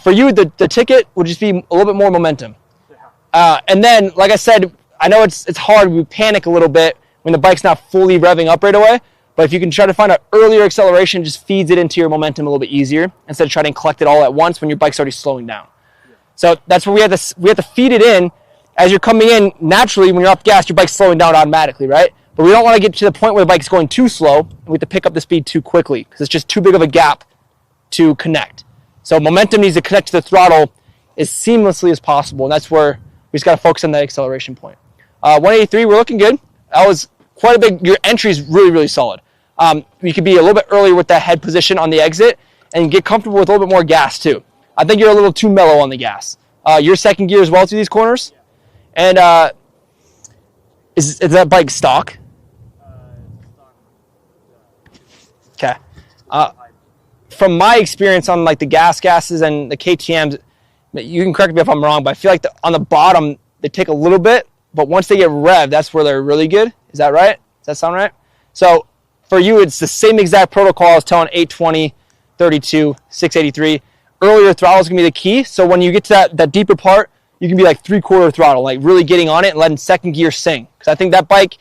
[SPEAKER 5] For you, the ticket would just be a little bit more momentum.
[SPEAKER 4] Yeah.
[SPEAKER 5] And then, like I said, I know it's hard. We panic a little bit when the bike's not fully revving up right away. But if you can try to find an earlier acceleration, it just feeds it into your momentum a little bit easier instead of trying to collect it all at once when your bike's already slowing down. Yeah. So that's where we have to feed it in as you're coming in. Naturally, when you're off gas, your bike's slowing down automatically, right? But we don't want to get to the point where the bike's going too slow and we have to pick up the speed too quickly because it's just too big of a gap to connect. So momentum needs to connect to the throttle as seamlessly as possible, and that's where we just got to focus on that acceleration point. 183, we're looking good. That was quite a big, your entry is really, really solid. You could be a little bit earlier with that head position on the exit and get comfortable with a little bit more gas too. I think you're a little too mellow on the gas. Your second gear as well through these corners. And is that bike stock? Okay. From my experience on like the gases and the KTMs, you can correct me if I'm wrong, but I feel like on the bottom they take a little bit, but once they get revved, that's where they're really good. Is that right? Does that sound right? So for you, it's the same exact protocol as telling 820, 32, 683. Earlier throttle is gonna be the key. So when you get to that deeper part, you can be like 3/4 throttle, like really getting on it and letting second gear sing. Because I think that bike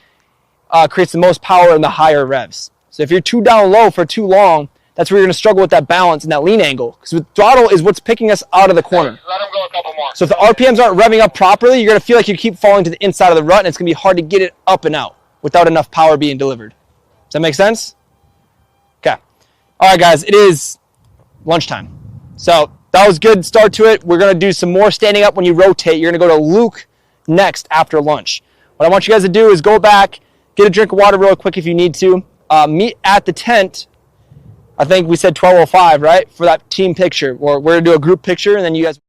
[SPEAKER 5] creates the most power in the higher revs. So if you're too down low for too long, that's where you're going to struggle with that balance and that lean angle. Because with throttle is what's picking us out of the corner.
[SPEAKER 3] Let him go a couple more.
[SPEAKER 5] So if the RPMs aren't revving up properly, you're going to feel like you keep falling to the inside of the rut, and it's going to be hard to get it up and out without enough power being delivered. Does that make sense? Okay. All right, guys, it is lunchtime. So that was a good start to it. We're going to do some more standing up when you rotate. You're going to go to Luke next after lunch. What I want you guys to do is go back, get a drink of water real quick if you need to. Meet at the tent. I think we said 12:05, right? For that team picture. Or we're going to do a group picture, and then you guys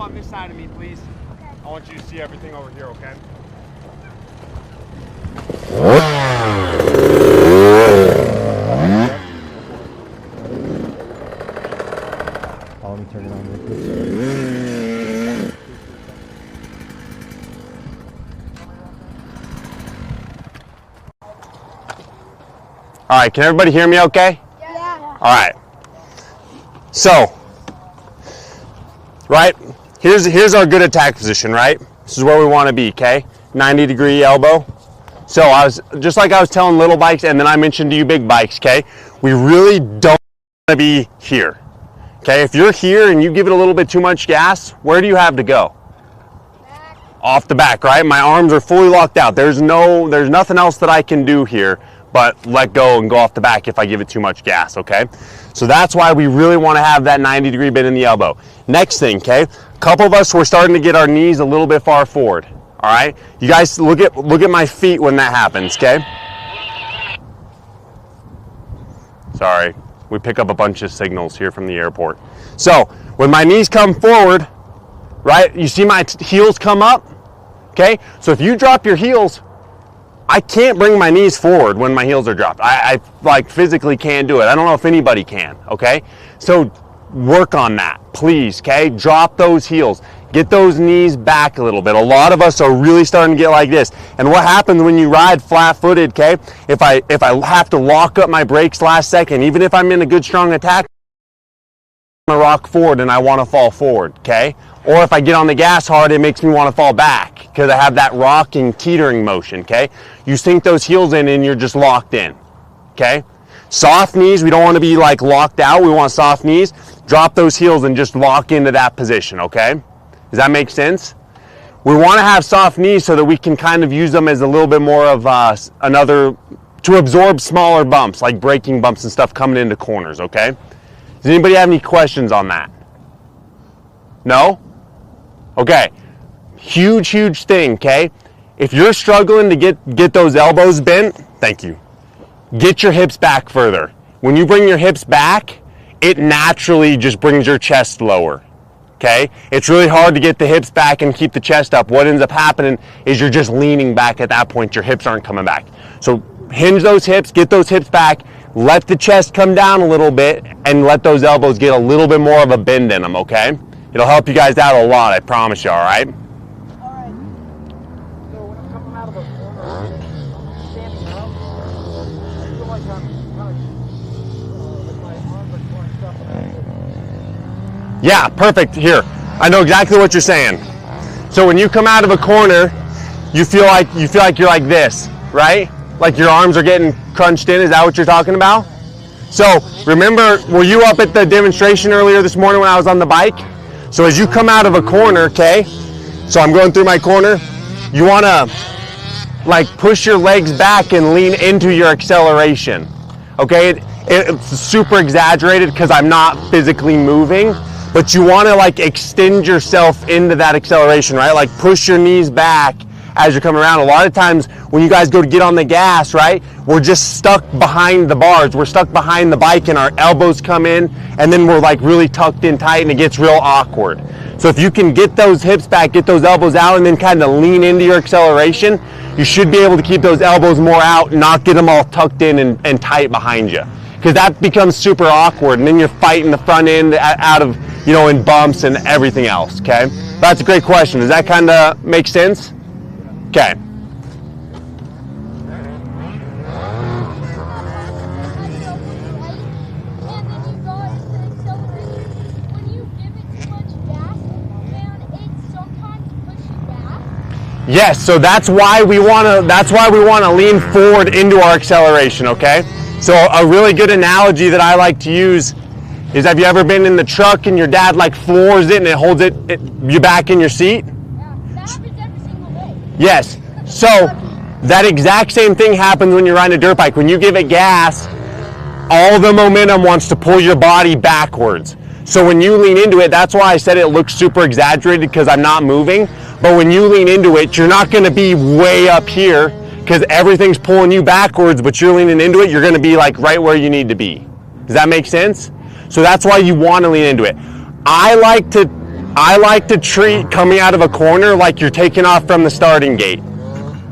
[SPEAKER 4] on this side of me, please. I want you to see everything over here, okay?
[SPEAKER 7] Let me turn it on real quick.
[SPEAKER 3] All right, can everybody hear me okay?
[SPEAKER 6] Yeah.
[SPEAKER 3] All right. So, right, here's our good attack position, right? This is where we want to be, okay? 90-degree elbow. So I was, just like I was telling little bikes, and then I mentioned to you big bikes, okay? We really don't want to be here, okay? If you're here and you give it a little bit too much gas, where do you have to go?
[SPEAKER 6] Back.
[SPEAKER 3] Off the back, right? My arms are fully locked out. There's nothing else that I can do here but let go and go off the back if I give it too much gas, okay? So that's why we really want to have that 90-degree bend in the elbow. Next thing, okay? A couple of us, we're starting to get our knees a little bit far forward, all right? You guys look at my feet when that happens, okay? Sorry, we pick up a bunch of signals here from the airport. So when my knees come forward, right, you see my heels come up, okay? So if you drop your heels, I can't bring my knees forward when my heels are dropped. I like physically can't do it. I don't know if anybody can, okay? So work on that, please, okay? Drop those heels. Get those knees back a little bit. A lot of us are really starting to get like this. And what happens when you ride flat-footed, okay? If I have to lock up my brakes last second, even if I'm in a good strong attack, I'm gonna rock forward and I want to fall forward, okay? Or if I get on the gas hard, it makes me want to fall back because I have that rocking, teetering motion, okay? You sink those heels in and you're just locked in, okay? Soft knees, we don't want to be like locked out. We want soft knees. Drop those heels and just lock into that position, okay? Does that make sense? We want to have soft knees so that we can kind of use them as a little bit more of to absorb smaller bumps, like braking bumps and stuff coming into corners, okay? Does anybody have any questions on that? No? Okay. Huge thing, okay? If you're struggling to get those elbows bent, thank you. Get your hips back further. When you bring your hips back, it naturally just brings your chest lower, okay? It's really hard to get the hips back and keep the chest up. What ends up happening is you're just leaning back at that point. Your hips aren't coming back. So hinge those hips, get those hips back, let the chest come down a little bit, and let those elbows get a little bit more of a bend in them, okay? It'll help you guys out a lot, I promise you, all right?
[SPEAKER 2] Alright. So when I'm coming out of a corner, standing up, I feel like I'm kind of, like my arms are going stuff.
[SPEAKER 3] Yeah, perfect. Here, I know exactly what you're saying. So when you come out of a corner, you feel like you're like this, right? Like your arms are getting crunched in. Is that what you're talking about? So remember, were you up at the demonstration earlier this morning when I was on the bike? So as you come out of a corner, okay, so I'm going through my corner, you want to like push your legs back and lean into your acceleration, okay? It's super exaggerated because I'm not physically moving, but you want to like extend yourself into that acceleration, right? Like push your knees back as you're coming around. A lot of times when you guys go to get on the gas, right, we're just stuck behind the bars. We're stuck behind the bike and our elbows come in and then we're like really tucked in tight and it gets real awkward. So if you can get those hips back, get those elbows out and then kind of lean into your acceleration, you should be able to keep those elbows more out, not get them all tucked in and tight behind you. Because that becomes super awkward and then you're fighting the front end out of, you know, in bumps and everything else, okay? That's a great question. Does that kind of make sense? Okay. Yes, so that's why we want to lean forward into our acceleration, okay? So a really good analogy that I like to use is, have you ever been in the truck and your dad like floors it and it holds you back in your seat?
[SPEAKER 6] Yeah, that happens every single day.
[SPEAKER 3] Yes. So that exact same thing happens when you're riding a dirt bike. When you give it gas, all the momentum wants to pull your body backwards. So when you lean into it, that's why I said it looks super exaggerated because I'm not moving. But when you lean into it, you're not going to be way up here because everything's pulling you backwards, but you're leaning into it, you're going to be like right where you need to be. Does that make sense? So that's why you want to lean into it. I like to I like to treat coming out of a corner like you're taking off from the starting gate,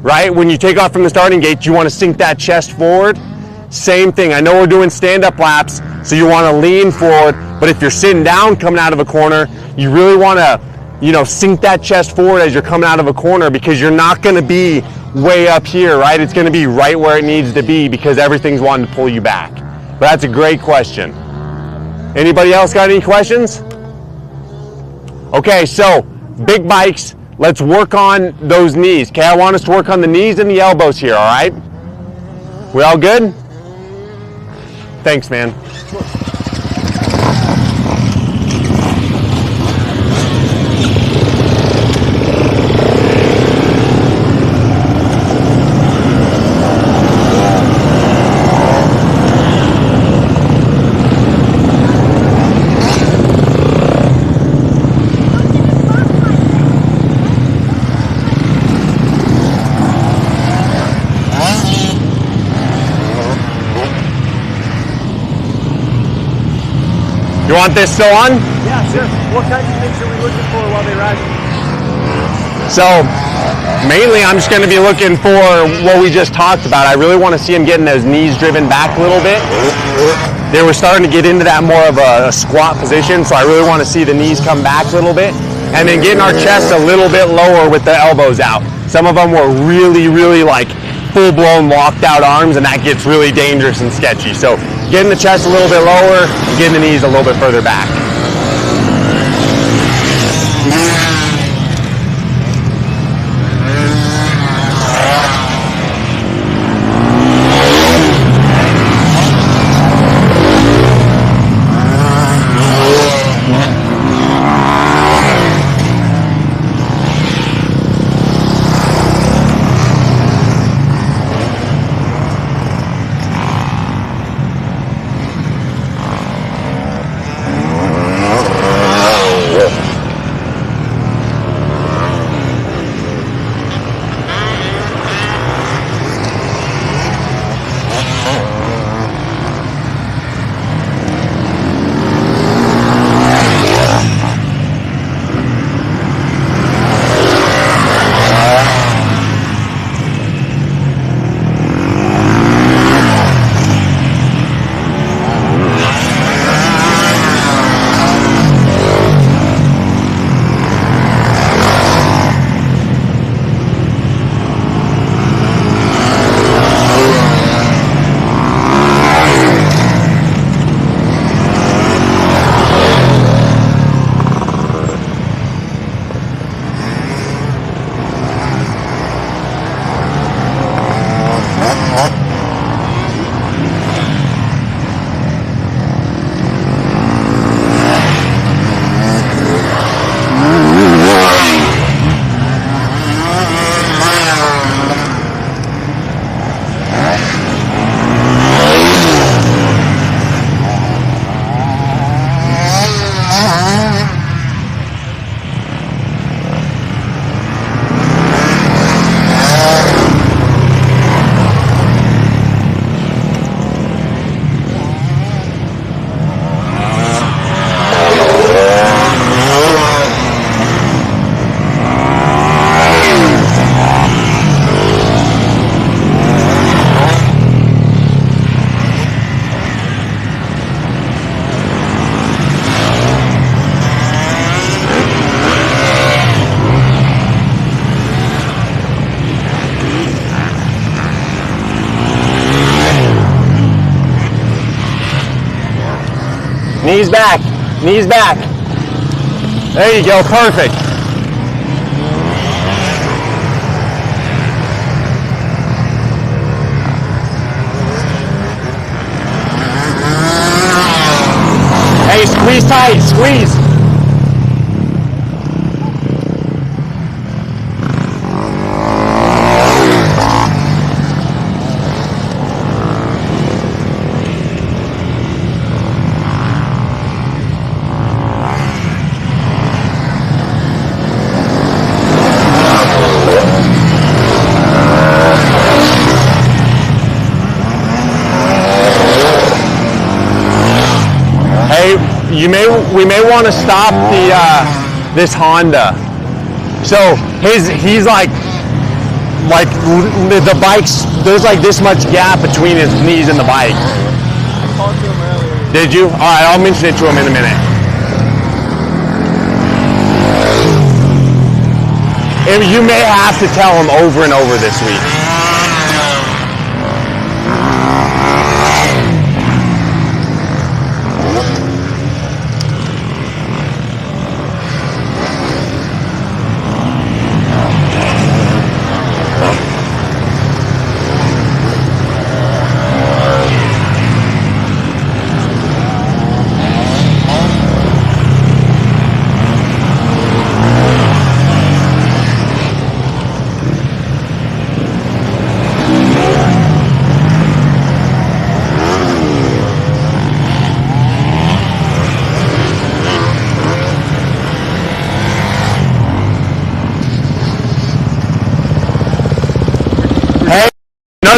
[SPEAKER 3] right? When you take off from the starting gate, you want to sink that chest forward. Same thing. I know we're doing stand-up laps, so you want to lean forward, but if you're sitting down coming out of a corner, you really want to, you know, sink that chest forward as you're coming out of a corner, because you're not going to be way up here, right? It's going to be right where it needs to be because everything's wanting to pull you back. But that's a great question. Anybody else got any questions? Okay, so big bikes, let's work on those knees. Okay, I want us to work on the knees and the elbows here, all right? We all good? Thanks, man. You want this still on?
[SPEAKER 2] Yeah, sure. What kinds of things are we looking for while they ride?
[SPEAKER 3] So, mainly I'm just going to be looking for what we just talked about. I really want to see him getting those knees driven back a little bit. They were starting to get into that more of a squat position, so I really want to see the knees come back a little bit. And then getting our chest a little bit lower with the elbows out. Some of them were really, really like full-blown locked out arms, and that gets really dangerous and sketchy. So getting the chest a little bit lower, getting the knees a little bit further back. Knees back, knees back. There you go, perfect. Hey, squeeze tight, squeeze. We may want to stop this Honda. So he's like the bike's, there's like this much gap between his knees and the bike.
[SPEAKER 5] I talked to him earlier.
[SPEAKER 3] Did you? All right, I'll mention it to him in a minute. And you may have to tell him over and over this week.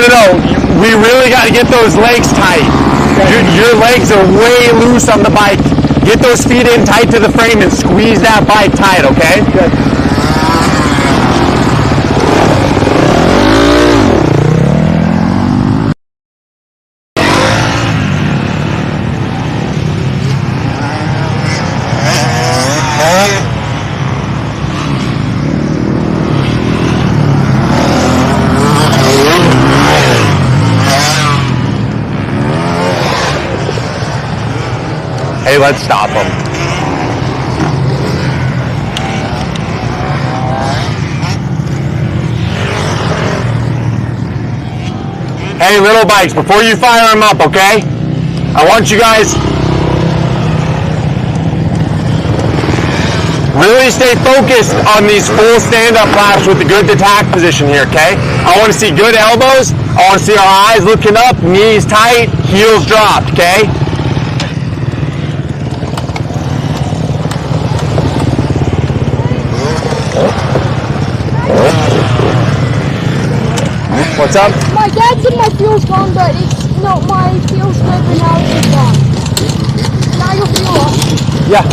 [SPEAKER 3] No, we really got to get those legs tight. Your legs are way loose on the bike. Get those feet in tight to the frame and squeeze that bike tight, okay? Good. Hey, let's stop them. Hey, little bikes, before you fire them up, okay? I want you guys really stay focused on these full stand-up laps with the good attack position here, okay? I want to see good elbows. I want to see our eyes looking up, knees tight, heels dropped, okay? What's up?
[SPEAKER 6] My dad said my fuel's gone, but it's not my fuel's good, but now it's gone. Now you'll fuel up.
[SPEAKER 3] Yeah.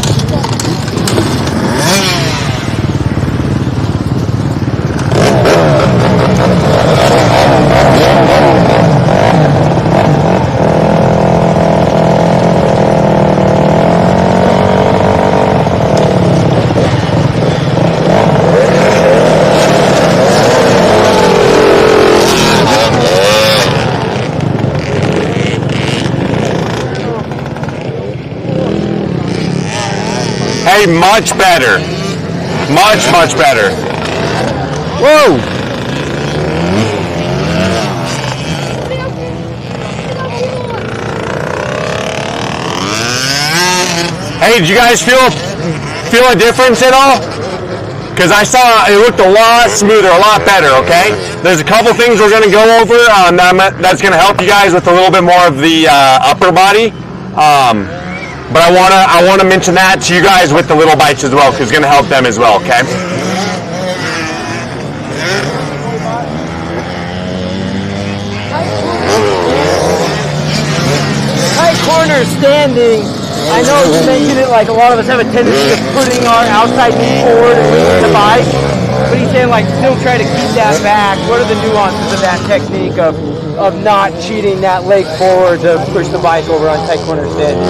[SPEAKER 3] Hey, much better. Much better. Whoa! Hey, did you guys feel a difference at all? Because I saw it looked a lot smoother, a lot better, okay? There's a couple things we're going to go over that's going to help you guys with a little bit more of the upper body. But I want to mention that to you guys with the little bikes as well, because it's going to help them as well, okay?
[SPEAKER 5] Tight corner standing. I know you mentioned it, like a lot of us have a tendency of putting our outside knee forward and leaning the bike. But he's saying like still try to keep that back. What are the nuances of that technique of not cheating that leg forward to push the bike over on tight corner standing?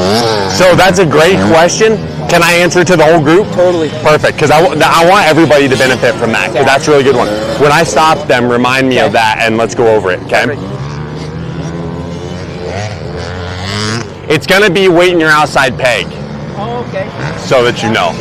[SPEAKER 3] So that's a great question. Can I answer to the whole group?
[SPEAKER 5] Totally.
[SPEAKER 3] Perfect, because I want everybody to benefit from that, because that's a really good one. When I stop them, remind me of that, and let's go over it, okay?
[SPEAKER 5] Perfect.
[SPEAKER 3] It's going to be weight in your outside peg,
[SPEAKER 5] Oh, okay.
[SPEAKER 3] so that you know.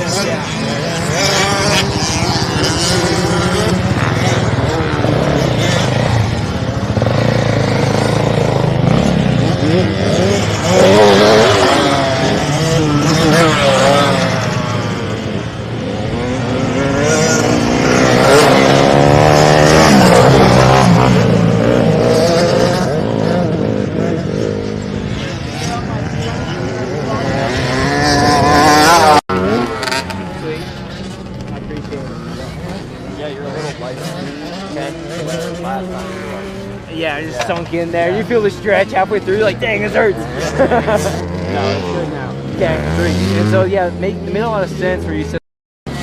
[SPEAKER 5] Yeah, just sunk in there. You feel the stretch halfway through, like, dang, this hurts. No, it's good now. Okay, great. And so, yeah, it made a lot of sense where you said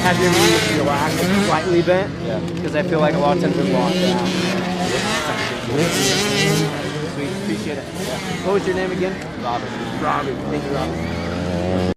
[SPEAKER 2] have your knees relaxed, slightly bent.
[SPEAKER 5] Yeah.
[SPEAKER 2] Because I feel like a lot of times they're locked down. Sweet, appreciate it. What was your name again?
[SPEAKER 5] Robert.
[SPEAKER 2] Robbie. Thank you, Robbie.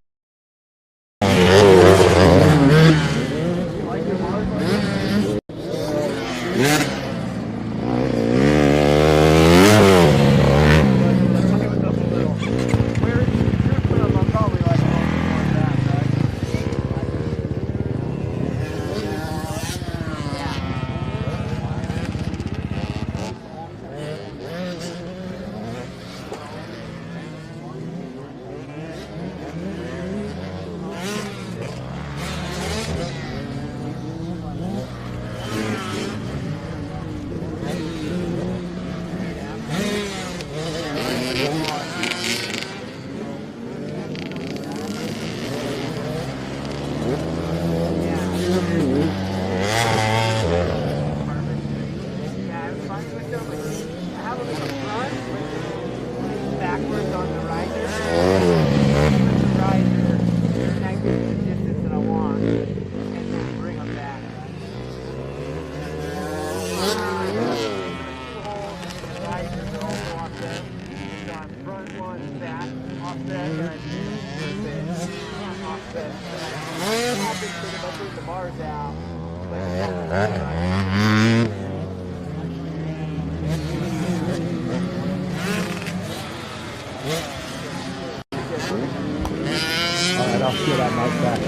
[SPEAKER 7] Alright, I'll steal that mic back.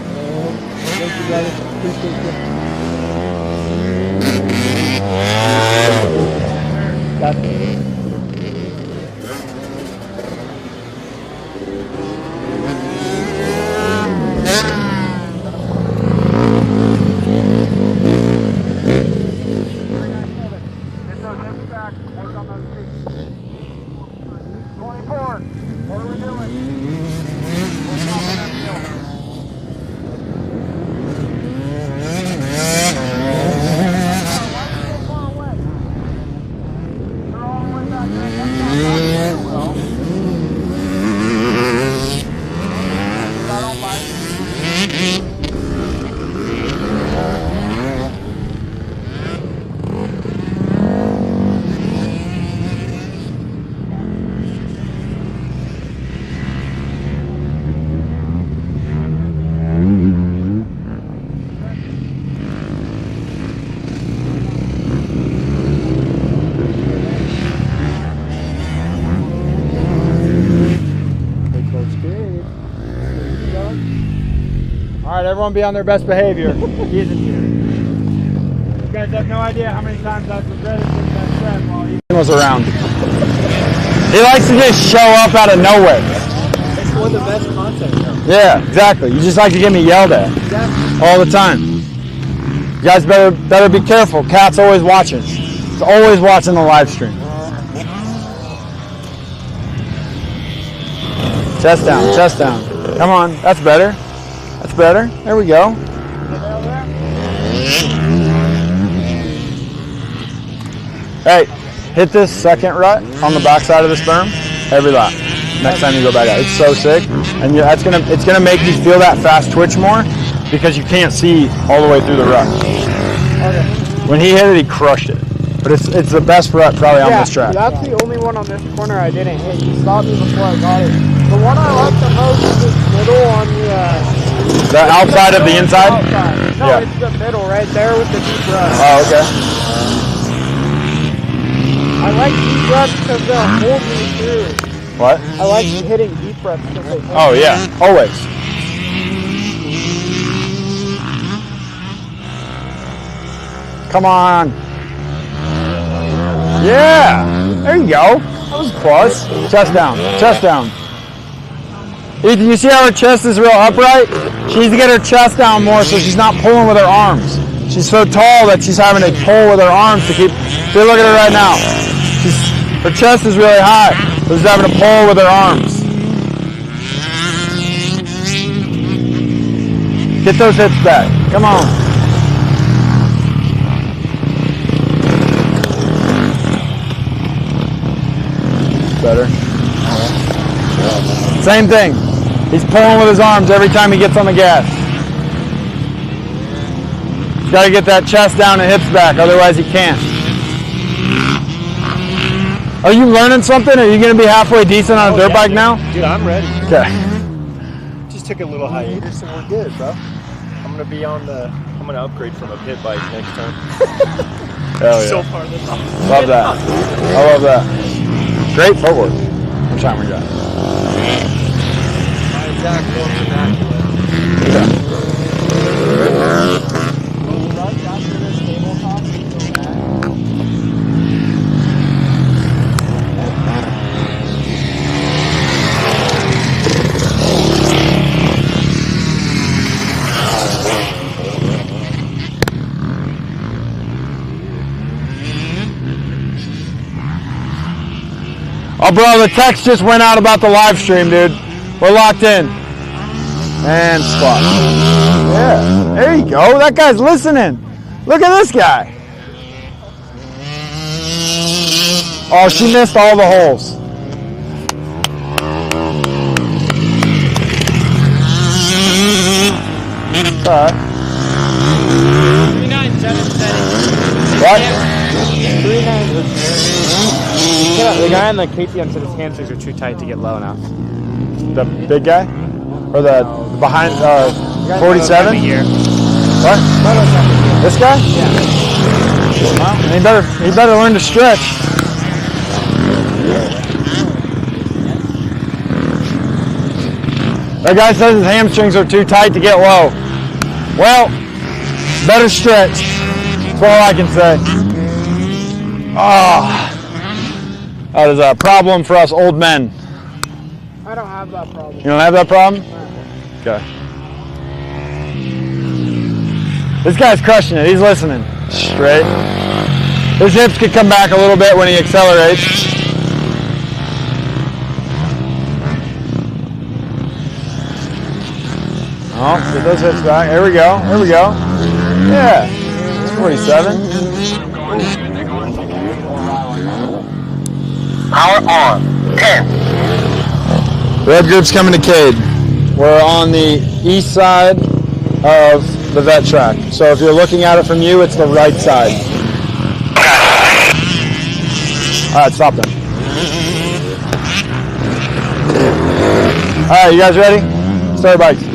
[SPEAKER 7] Thank you, brother. Appreciate you. That's
[SPEAKER 2] Alright, everyone be on their best behavior. He isn't here. You guys have no idea how many times I've regretted getting that strap while he
[SPEAKER 3] Was around. He likes to just show up out of nowhere.
[SPEAKER 2] It's one of the best content.
[SPEAKER 3] Yeah, exactly. You just like to get me yelled at all the time. You guys better be careful. Cat's always watching. He's always watching the live stream. Chest down, chest down. Come on, that's better. That's better. There we go. Hey, hit this second rut on the back side of this berm every lap. Next time you go back out, it's so sick, and it's gonna make you feel that fast twitch more because you can't see all the way through the rut. When he hit it, he crushed it. But it's the best rut probably on this track.
[SPEAKER 2] That's the only one on this corner I didn't hit. He stopped me before I got it. The one I like the most is this middle on
[SPEAKER 3] The outside of the inside?
[SPEAKER 2] outside. No,
[SPEAKER 3] Yeah.
[SPEAKER 2] it's the middle right there with the deep rut.
[SPEAKER 3] Oh, okay.
[SPEAKER 2] I like deep ruts because they'll hold me through.
[SPEAKER 3] What?
[SPEAKER 2] I like hitting deep ruts because they hold
[SPEAKER 3] Oh
[SPEAKER 2] me.
[SPEAKER 3] yeah, always. Come on. Yeah, there you go. That was close. Chest down, chest down. Ethan, you see how her chest is real upright? She needs to get her chest down more so she's not pulling with her arms. She's so tall that she's having to pull with her arms to keep. See, look at her right now. Her chest is really high, so she's having to pull with her arms. Get those hips back. Come on. Better. Same thing. He's pulling with his arms every time he gets on the gas. He's got to get that chest down and hips back, otherwise he can't. Are you learning something? Are you going to be halfway decent on a dirt bike now?
[SPEAKER 7] Dude, I'm ready.
[SPEAKER 3] Okay.
[SPEAKER 7] Just took a little hiatus and we're good, bro. I'm gonna be on the. I'm gonna upgrade from a pit bike next time.
[SPEAKER 3] Hell yeah.
[SPEAKER 7] So far, this
[SPEAKER 3] Love that. I love that. Great footwork. How much time we got?
[SPEAKER 7] My exact looks immaculate.
[SPEAKER 3] Oh, bro, the text just went out about the live stream, dude. We're locked in. And squat. Yeah, there you go. That guy's listening. Look at this guy. Oh, she missed all the holes. What?
[SPEAKER 2] The guy on the KTM said his hamstrings are too tight to get low now.
[SPEAKER 3] The big guy? Or the behind 47? What? This guy?
[SPEAKER 2] Yeah.
[SPEAKER 3] Well, he better learn to stretch. That guy says his hamstrings are too tight to get low. Well, better stretch. That's all I can say. Oh, that is a problem for us old men.
[SPEAKER 6] I don't have that problem.
[SPEAKER 3] You don't have that problem? Okay. This guy's crushing it. He's listening. Straight. His hips could come back a little bit when he accelerates. Oh, get those hips back. There we go. There we go. Yeah. 47.
[SPEAKER 8] Power on. 10.
[SPEAKER 3] Red group's coming to Cade. We're on the east side of the vet track. So if you're looking at it from you, it's the right side. All right, stop them. All right, you guys ready? Start your bikes.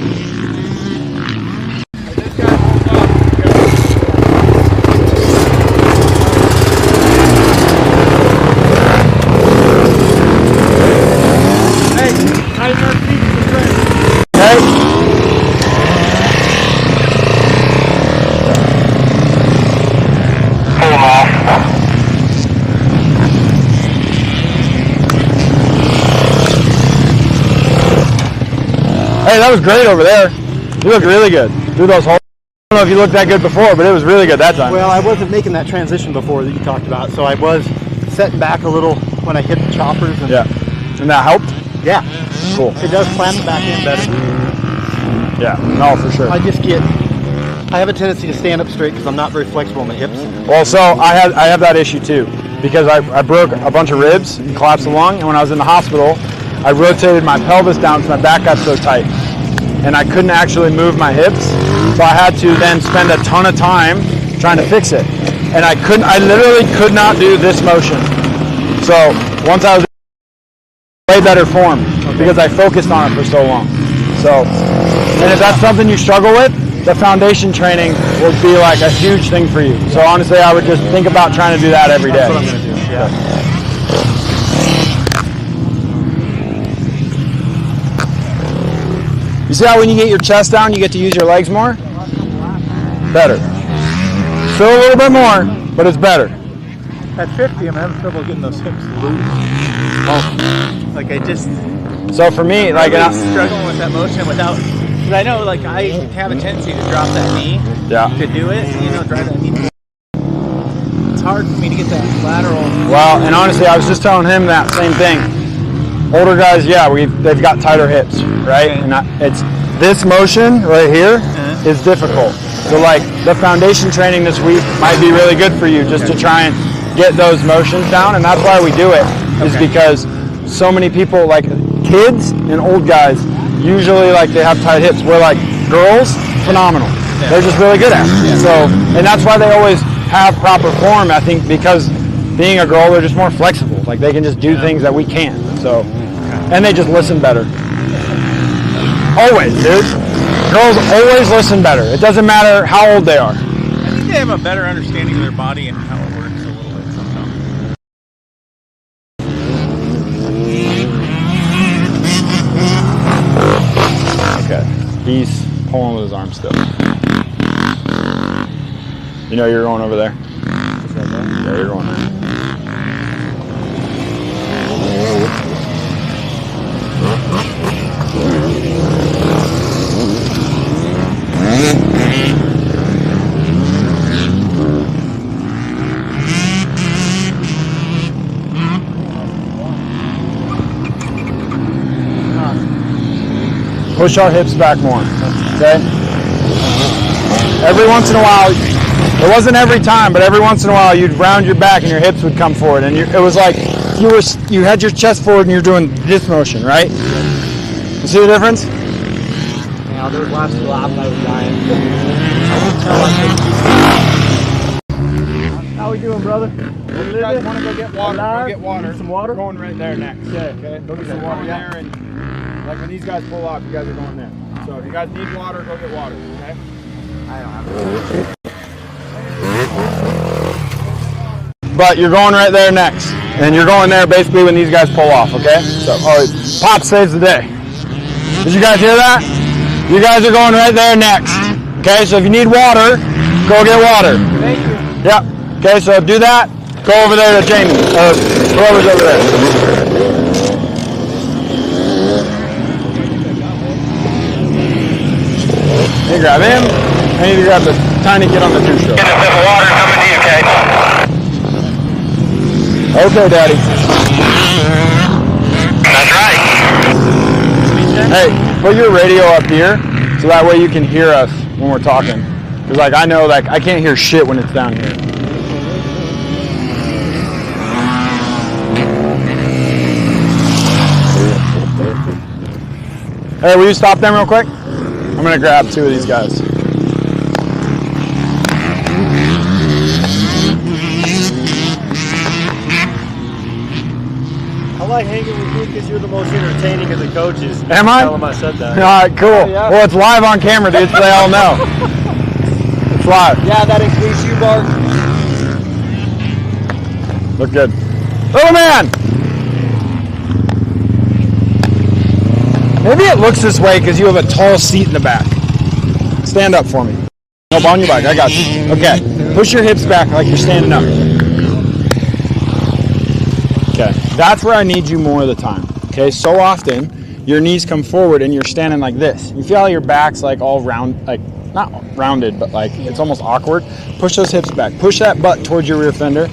[SPEAKER 3] Hey, that was great over there. You look really good. Do those holes. I don't know if you looked that good before, but it was really good that time.
[SPEAKER 7] Well, I wasn't making that transition before that you talked about, so I was setting back a little when I hit the choppers. And
[SPEAKER 3] yeah. And that helped?
[SPEAKER 7] Yeah.
[SPEAKER 3] Cool.
[SPEAKER 7] It does clamp the back end better.
[SPEAKER 3] Yeah, no, for sure.
[SPEAKER 7] I have a tendency to stand up straight because I'm not very flexible in the hips.
[SPEAKER 3] Well, so I have that issue too, because I broke a bunch of ribs and collapsed the lung, and when I was in the hospital, I rotated my pelvis down because my back got so tight, and I couldn't actually move my hips, so I had to then spend a ton of time trying to fix it, and I literally could not do this motion. So once I was in way better form because I focused on it for so long. So, and if that's something you struggle with, the foundation training would be like a huge thing for you. So honestly, I would just think about trying to do that every day.
[SPEAKER 7] That's what I'm going to do, yeah.
[SPEAKER 3] You see how when you get your chest down, you get to use your legs more? Better. Still a little bit more, but it's better.
[SPEAKER 7] At 50, I'm having trouble getting those hips loose.
[SPEAKER 3] Oh.
[SPEAKER 7] Like I just...
[SPEAKER 3] So for me, like...
[SPEAKER 7] I'm struggling with that motion without... Because I know, like, I have a tendency to drop that knee to do it, drive that knee. It's hard for me to get that lateral.
[SPEAKER 3] Well, and honestly, I was just telling him that same thing. Older guys, yeah, they've got tighter hips, right?
[SPEAKER 7] Okay.
[SPEAKER 3] And it's this motion right here is difficult. So like the foundation training this week might be really good for you just to try and get those motions down, and that's why we do it. Is because so many people, like kids and old guys, usually like they have tight hips. Where like girls, phenomenal.
[SPEAKER 9] they're just really good at. So, and that's why they always have proper form, I think, because being a girl, they're just more flexible. Like they can just do things that we can't. So, and they just listen better. Always, dude. Girls always listen better. It doesn't matter how old they are.
[SPEAKER 7] I think they have a better understanding of their body and how it works a little bit sometimes.
[SPEAKER 9] Okay, he's pulling with his arm still. You know you're going over there? Yeah, you're going there. Push our hips back more, okay? Every once in a while, it wasn't every time, but every once in a while you'd round your back and your hips would come forward, and it was like you had your chest forward and you're doing this motion, right? You see the difference?
[SPEAKER 2] Yeah, those last laps I was dying. How we doing, brother?
[SPEAKER 4] If you guys want to go get water, go get water.
[SPEAKER 2] Need some water?
[SPEAKER 4] We're going right there next. Okay. Go get some water there, and like when these guys pull off, you guys are going there. So if you guys need water, go get water. Okay.
[SPEAKER 2] I don't have water.
[SPEAKER 9] But you're going right there next, and you're going there basically when these guys pull off, okay? So, Pop saves the day. Did you guys hear that? You guys are going right there next, okay? So if you need water, go get water.
[SPEAKER 2] Thank you.
[SPEAKER 9] Yeah. Okay, so do that. Go over there to Jamie, or whoever's over there. You grab him. I need to grab the tiny kid on the two-stroke.
[SPEAKER 8] Get a sip of water coming to you, Kate.
[SPEAKER 9] Okay, Daddy.
[SPEAKER 8] That's right.
[SPEAKER 9] Hey, put your radio up here so that way you can hear us when we're talking. Because like I know like I can't hear shit when it's down here. Hey, will you stop them real quick? I'm gonna grab two of these guys.
[SPEAKER 2] I like hanging with you because you're the most entertaining of the coaches.
[SPEAKER 9] Am I?
[SPEAKER 2] Tell them I said that.
[SPEAKER 9] All right, cool.
[SPEAKER 2] Oh, yeah.
[SPEAKER 9] Well, it's live on camera, dude, so they all know. It's live.
[SPEAKER 2] Yeah, that includes you, Bart.
[SPEAKER 9] Look good. Little man! Maybe it looks this way because you have a tall seat in the back. Stand up for me. Nope, on your back. I got you. Okay. Push your hips back like you're standing up. Okay. That's where I need you more of the time. Okay. So often your knees come forward and you're standing like this. You feel how your back's like all round, like not rounded, but like it's almost awkward. Push those hips back. Push that butt towards your rear fender.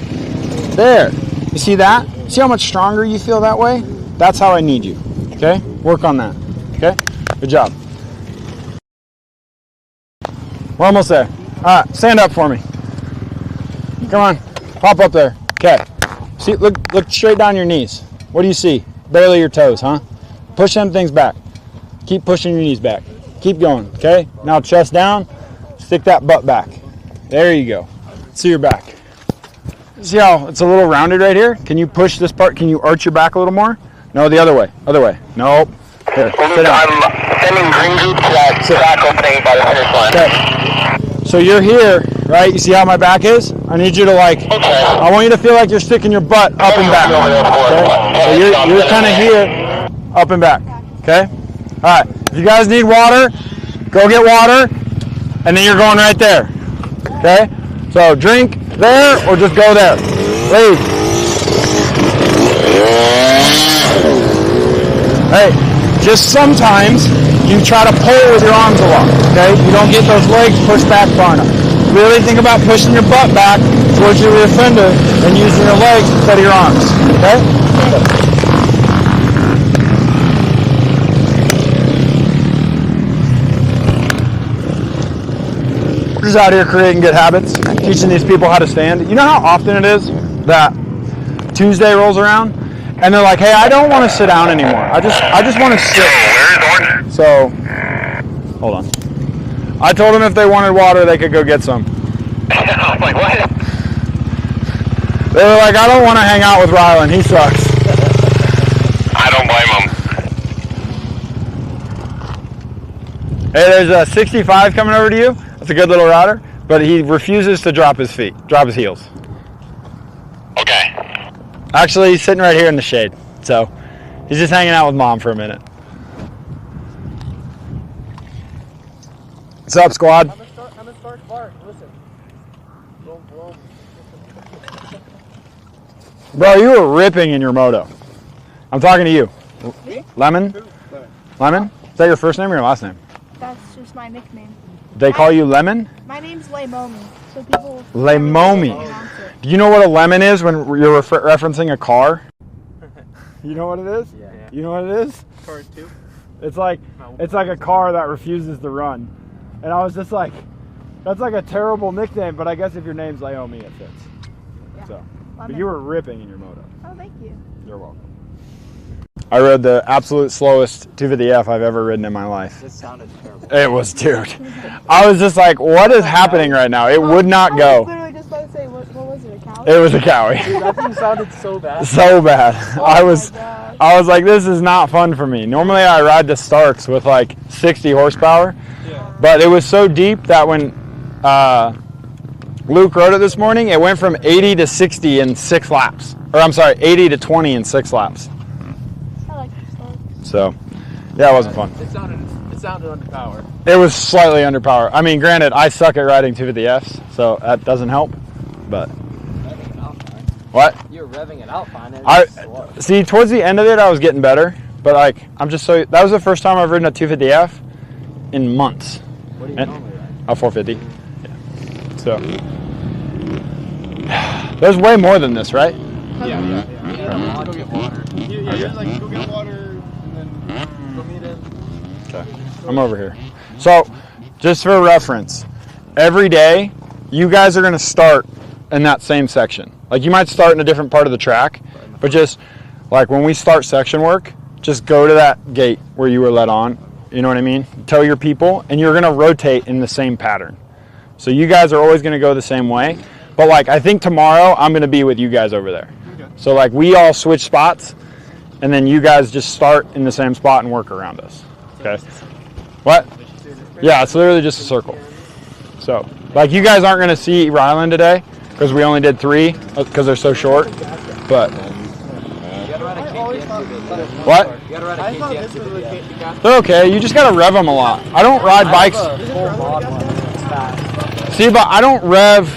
[SPEAKER 9] There. You see that? See how much stronger you feel that way? That's how I need you. Okay? Work on that. Okay? Good job. We're almost there. All right, stand up for me. Come on, pop up there. Okay. See, look straight down your knees. What do you see? Barely your toes, huh? Push them things back. Keep pushing your knees back. Keep going, okay? Now chest down, stick that butt back. There you go. See your back. See how it's a little rounded right here? Can you push this part? Can you arch your back a little more? No, the other way. Other way. Nope. Here, sit down.
[SPEAKER 8] I'm sending green group to that track opening by the finish line.
[SPEAKER 9] Okay. So you're here, right? You see how my back is? I need you to like, I want you to feel like you're sticking your butt up and back. Okay? So you're kind of here, up and back. Okay? All right. If you guys need water, go get water, and then you're going right there. Okay? So drink there or just go there. Leave. Hey, just sometimes you try to pull with your arms a lot, okay? You don't get those legs pushed back far enough. Really think about pushing your butt back towards your rear fender and using your legs instead of your arms, okay? We're just out here creating good habits, teaching these people how to stand. You know how often it is that Tuesday rolls around and they're like, hey, I don't want to sit down anymore. I just want to sit. So, hold on. I told them if they wanted water, they could go get some.
[SPEAKER 8] I'm like, what?
[SPEAKER 9] They were like, I don't want to hang out with Rylan. He sucks.
[SPEAKER 8] I don't blame him.
[SPEAKER 9] Hey, there's a 65 coming over to you. That's a good little rider, but he refuses to drop his heels.
[SPEAKER 8] Okay.
[SPEAKER 9] Actually, he's sitting right here in the shade, so he's just hanging out with Mom for a minute. What's up, squad?
[SPEAKER 2] I'm gonna start bark. Listen. Boom, boom.
[SPEAKER 9] Bro, you were ripping in your moto. I'm talking to you.
[SPEAKER 2] Me?
[SPEAKER 9] Lemon? Lemon? Is that your first name or your last name?
[SPEAKER 6] That's just my nickname.
[SPEAKER 9] They call you Lemon?
[SPEAKER 6] My name's Lemomi, so people...
[SPEAKER 9] Lemomi. Do you know what a lemon is when you're referencing a car? You know what it is?
[SPEAKER 7] Yeah.
[SPEAKER 9] You know what it is?
[SPEAKER 4] Card 2.
[SPEAKER 9] It's like a car that refuses to run. And I was just like, that's like a terrible nickname, but I guess if your name's Leomi, it fits.
[SPEAKER 6] Yeah.
[SPEAKER 9] So, but you were ripping in your moto.
[SPEAKER 6] Oh, thank you.
[SPEAKER 9] You're welcome. I rode the absolute slowest 250F I've ever ridden in my life.
[SPEAKER 7] This sounded terrible.
[SPEAKER 9] It was, dude. I was just like, what is happening right now? It would not
[SPEAKER 6] I
[SPEAKER 9] go.
[SPEAKER 6] was literally just about to say, what was it, a cow?
[SPEAKER 9] It was a cowie.
[SPEAKER 7] Dude, that thing sounded so bad.
[SPEAKER 9] So bad.
[SPEAKER 6] Oh
[SPEAKER 9] I
[SPEAKER 6] my
[SPEAKER 9] was like, this is not fun for me. Normally I ride the Starks with like 60 horsepower, but it was so deep that when Luke rode it this morning, it went from 80 to 60 in 6 laps. Or I'm sorry, 80 to 20 in 6 laps.
[SPEAKER 6] I like the start.
[SPEAKER 9] So, yeah, it wasn't fun.
[SPEAKER 7] It sounded underpowered.
[SPEAKER 9] It was slightly underpowered. I mean, granted, I suck at riding 250Fs, so that doesn't help, but...
[SPEAKER 7] Revving it out fine.
[SPEAKER 9] What?
[SPEAKER 7] You were revving it out fine.
[SPEAKER 9] See, towards the end of it, I was getting better, but like, that was the first time I've ridden a 250F in months.
[SPEAKER 7] What do you normally ride?
[SPEAKER 9] A 450. Yeah. So, there's way more than this, right?
[SPEAKER 7] Yeah. Go get water.
[SPEAKER 4] Yeah, like go get water and then go meet him.
[SPEAKER 9] Okay. I'm over here. So, just for reference, every day, you guys are going to start in that same section. Like, you might start in a different part of the track, but just, like, when we start section work, just go to that gate where you were led on. You know what I mean? Tell your people, and you're going to rotate in the same pattern. So you guys are always going to go the same way. But, like, I think tomorrow I'm going to be with you guys over there. Okay. So, like, we all switch spots, and then you guys just start in the same spot and work around us. Okay? What? Yeah, it's literally just a circle. So, like, you guys aren't going to see Rylan today because we only did 3 because they're so short. But what?
[SPEAKER 7] You gotta ride a KTM.
[SPEAKER 9] They're okay. You just gotta rev them a lot. I don't ride bikes. See, but I don't rev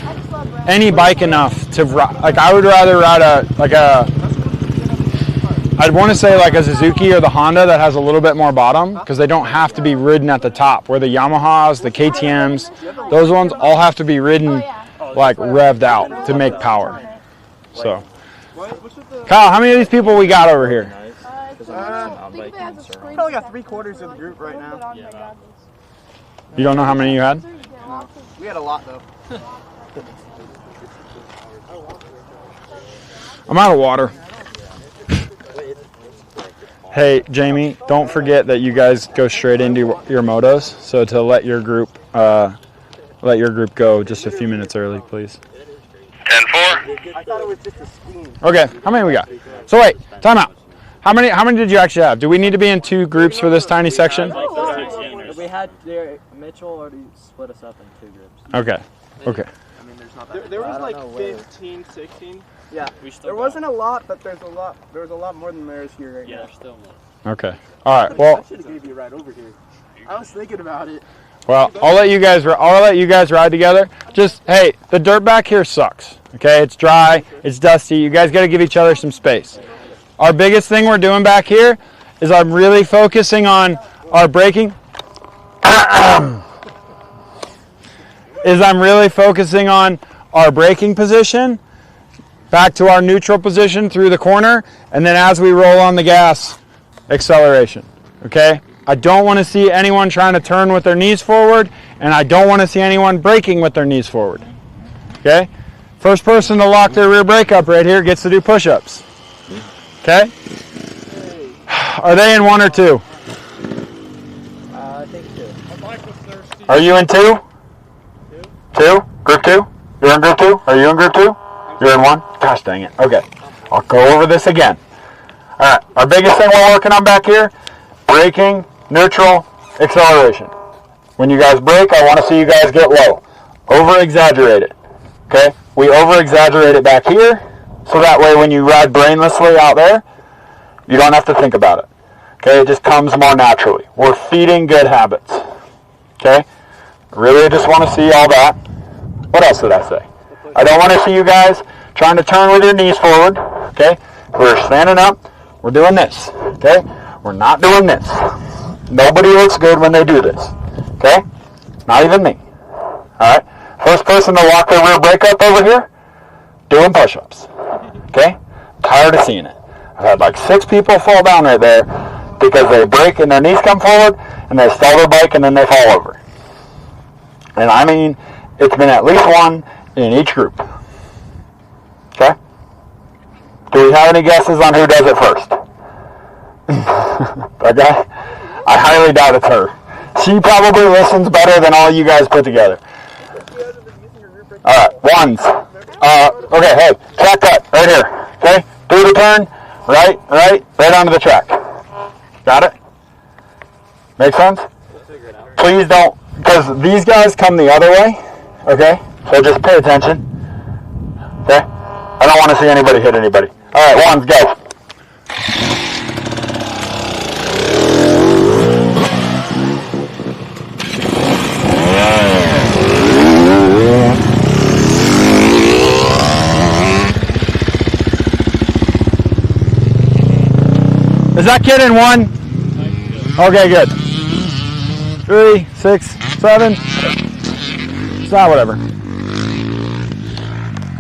[SPEAKER 9] any bike enough to like. I would rather ride I'd want to say like a Suzuki or the Honda that has a little bit more bottom because they don't have to be ridden at the top. Where the Yamahas, the KTMs, those ones all have to be ridden like revved out to make power. So, Kyle, how many of these people we got over here?
[SPEAKER 2] Probably got 3/4 of the group right now.
[SPEAKER 9] You don't know how many you had?
[SPEAKER 2] We had a lot though.
[SPEAKER 9] I'm out of water. Hey, Jamie, don't forget that you guys go straight into your motos. So to let your group go just a few minutes early, please.
[SPEAKER 8] 10-4.
[SPEAKER 2] I thought it was just a scheme.
[SPEAKER 9] Okay, how many we got? So wait, time out. How many did you actually have? Do we need to be in 2 groups for this tiny section?
[SPEAKER 7] We had Mitchell already split us up in 2 groups.
[SPEAKER 9] Okay. Okay.
[SPEAKER 7] I mean, there's not that
[SPEAKER 4] There was
[SPEAKER 7] many.
[SPEAKER 4] like 15, 16.
[SPEAKER 2] Yeah, there wasn't a lot, but there's a lot. There's a lot more than there is here right now.
[SPEAKER 7] There's still more.
[SPEAKER 9] Okay. All right. Well,
[SPEAKER 2] I should have gave you a ride over here. I was thinking about it.
[SPEAKER 9] Well, I'll let you guys ride together. Just hey, the dirt back here sucks. Okay, it's dry, it's dusty. You guys got to give each other some space. Our biggest thing we're doing back here is I'm really focusing on our braking. Position, back to our neutral position through the corner, and then as we roll on the gas, acceleration. Okay? I don't want to see anyone trying to turn with their knees forward, and I don't want to see anyone braking with their knees forward. Okay? First person to lock their rear brake up right here gets to do push-ups. Okay? Are they in 1 or 2?
[SPEAKER 7] I think 2.
[SPEAKER 4] My bike was thirsty.
[SPEAKER 9] Are you in 2? 2? Group 2? You're in group 2? Are you in group 2? You're in 1? Gosh dang it. Okay. I'll go over this again. Alright, our biggest thing we're working on back here, braking, neutral, acceleration. When you guys brake, I want to see you guys get low. Over-exaggerate it. Okay? We over-exaggerate it back here, so that way when you ride brainlessly out there, you don't have to think about it. Okay? It just comes more naturally. We're feeding good habits. Okay? Really just want to see all that. What else did I say? I don't want to see you guys trying to turn with your knees forward. Okay? We're standing up. We're doing this. Okay? We're not doing this. Nobody looks good when they do this. Okay? Not even me. Alright? First person to walk their rear brake up over here, doing push-ups. Okay? Tired of seeing it. I've had like 6 people fall down right there because they brake and their knees come forward and they stall their bike and then they fall over. And I mean, it's been at least 1 in each group. Okay? Do we have any guesses on who does it first? Okay? I highly doubt it's her. She probably listens better than all you guys put together. Alright, 1s. Okay, hey, track cut, right here. Okay? Do the turn, right onto the track. Got it? Make sense? Please don't, because these guys come the other way. Okay? So just pay attention. Okay? I don't want to see anybody hit anybody. Alright, 1s, go. Is that kid in 1? Okay, good. 3, 6, 7. It's not whatever.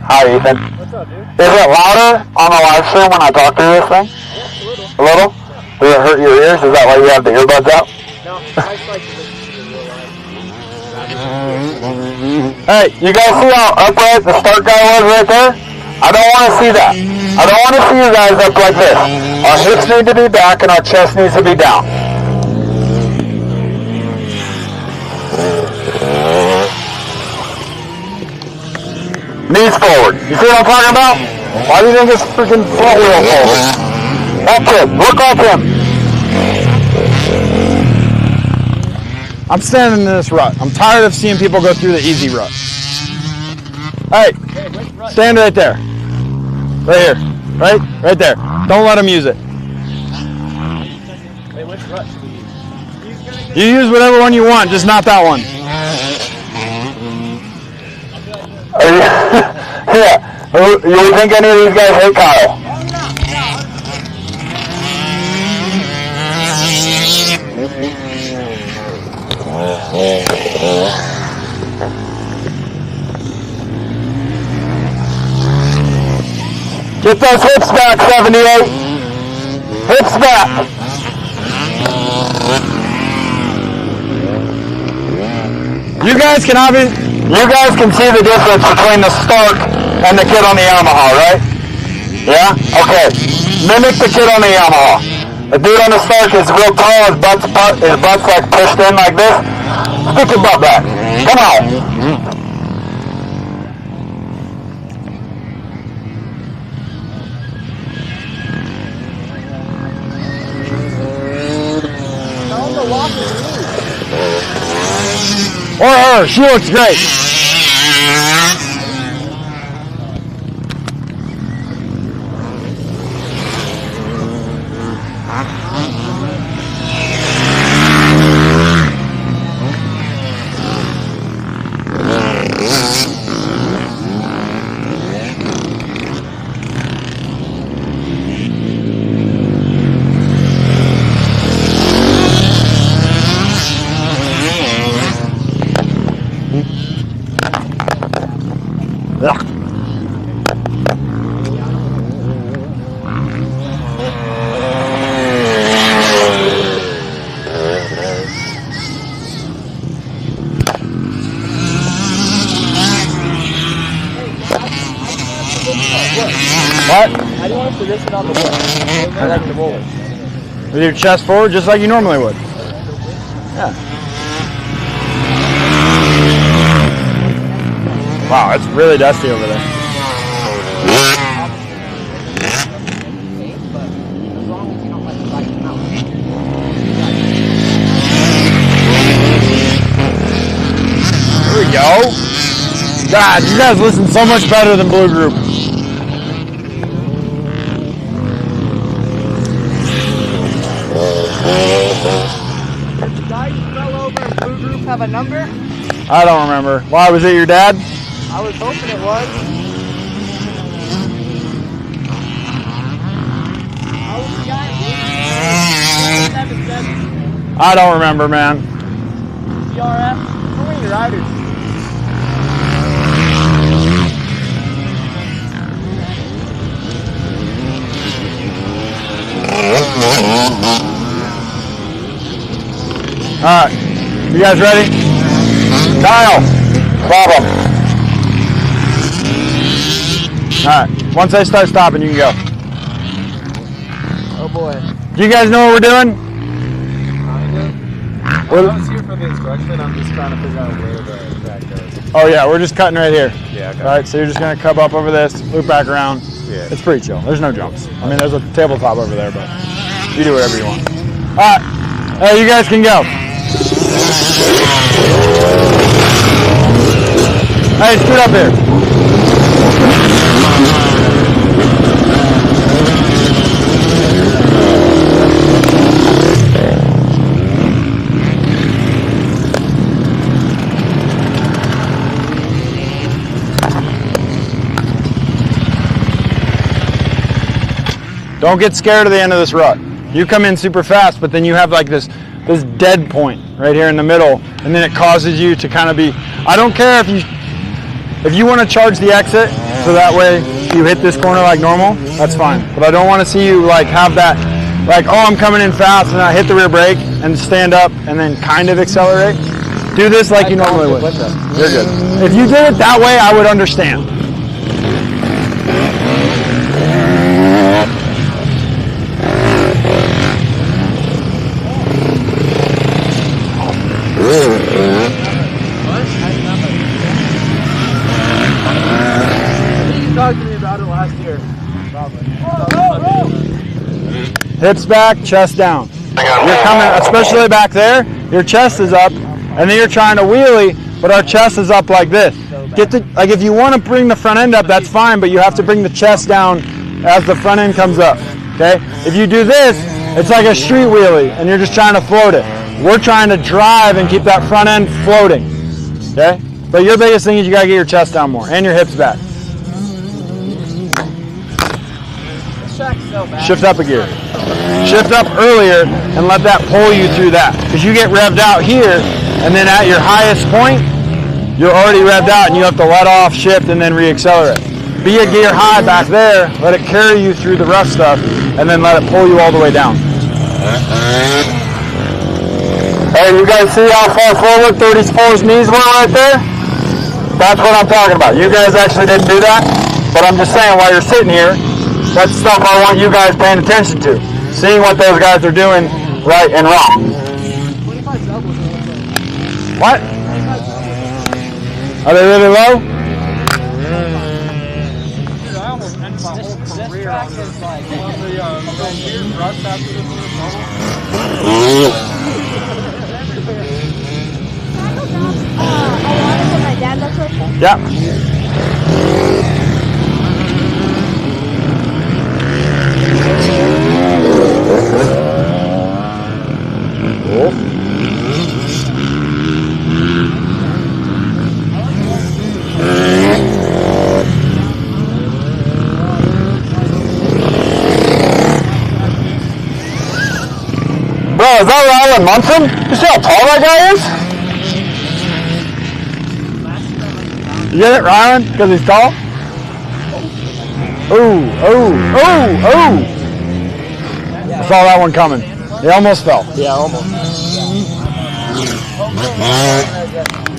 [SPEAKER 9] Hi, Ethan.
[SPEAKER 4] What's up, dude?
[SPEAKER 9] Is it louder on the live stream when I talk through this thing?
[SPEAKER 4] Yeah,
[SPEAKER 9] A little? Does it hurt your ears? Is that why you have the earbuds out?
[SPEAKER 4] No, I just like to listen to your real life.
[SPEAKER 9] Hey, you guys see how upright the start guy was right there? I don't want to see that. I don't want to see you guys up like this. Our hips need to be back and our chest needs to be down. Knees forward. You see what I'm talking about? Why do you think it's freaking front wheel forward? That kid, look like him. I'm standing in this rut. I'm tired of seeing people go through the easy rut. Hey, stand right there. Right here. Right there. Don't let him use it.
[SPEAKER 4] Hey, which rut should we use?
[SPEAKER 9] You use whatever one you want, just not that one. Yeah. You think any of these guys hate Kyle? Get those hips back, 78. Hips back. You guys can see the difference between the Stark and the kid on the Yamaha, right? Yeah? Okay. Mimic the kid on the Yamaha. The dude on the Stark is real tall, his butt's like pushed in like this. Stick your butt back. Come on. Or her, she looks great. What?
[SPEAKER 5] How do you want us to position on the wood? Like the rollers.
[SPEAKER 9] With your chest forward, just like you normally would. Yeah. Wow, it's really dusty over there. Here we go. God, you guys listen so much better than Blue Group.
[SPEAKER 2] Did the guy who fell over in Blue Group have a number?
[SPEAKER 9] I don't remember. Why, was it your dad?
[SPEAKER 2] I was hoping it was. How was the guy? 777.
[SPEAKER 9] I don't remember, man.
[SPEAKER 2] CRF? How many riders?
[SPEAKER 9] Alright, you guys ready? Kyle, problem. Alright, once I start stopping, you can go.
[SPEAKER 2] Oh boy.
[SPEAKER 9] Do you guys know what we're doing?
[SPEAKER 7] I was here for the instruction. I'm just trying to figure out where the track goes.
[SPEAKER 9] Oh yeah, we're just cutting right here.
[SPEAKER 7] Yeah, okay.
[SPEAKER 9] Alright, so you're just gonna come up over this, loop back around.
[SPEAKER 7] Yeah.
[SPEAKER 9] It's pretty chill. There's no jumps. I mean, there's a tabletop over there, but you do whatever you want. Alright, hey, you guys can go. Hey, scoot up here. Don't get scared of the end of this rut. You come in super fast, but then you have like this dead point right here in the middle, and then it causes you to kind of be, I don't care if you want to charge the exit so that way you hit this corner like normal, that's fine. But I don't want to see you like have that, like, oh, I'm coming in fast and I hit the rear brake and stand up and then kind of accelerate. Do this like you normally would. You're good. If you did it that way, I would understand.
[SPEAKER 2] You talked to me about it last year. Probably.
[SPEAKER 9] Hips back, chest down. You're coming, especially back there, your chest is up, and then you're trying to wheelie, but our chest is up like this. Like if you want to bring the front end up, that's fine, but you have to bring the chest down as the front end comes up, okay? If you do this, it's like a street wheelie, and you're just trying to float it. We're trying to drive and keep that front end floating, okay? But your biggest thing is you gotta get your chest down more, and your hips back. Shift up a gear. Shift up earlier and let that pull you through that. Because you get revved out here, and then at your highest point, you're already revved out and you have to let off, shift, and then re-accelerate. Be a gear high back there, let it carry you through the rough stuff, and then let it pull you all the way down. Hey, you guys see how far forward 34's knees were right there? That's what I'm talking about. You guys actually didn't do that, but I'm just saying while you're sitting here, that's stuff I want you guys paying attention to. Seeing what those guys are doing right and wrong. What? Are they really low?
[SPEAKER 4] Dude, I almost ended my whole career on this. Rust after this
[SPEAKER 9] Yeah. Cool. Bro, is that Rylan Munson? You see how tall that guy is? You get it, Rylan? Because he's tall? Ooh, ooh, ooh, ooh! I saw that one coming. He almost fell.
[SPEAKER 2] Yeah, almost.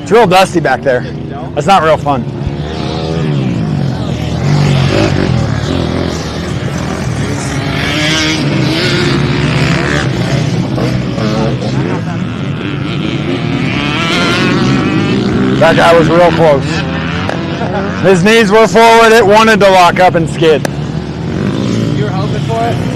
[SPEAKER 9] It's real dusty back there. That's not real fun. That guy was real close. His knees were forward. It wanted to lock up and skid.
[SPEAKER 7] You were hoping for it?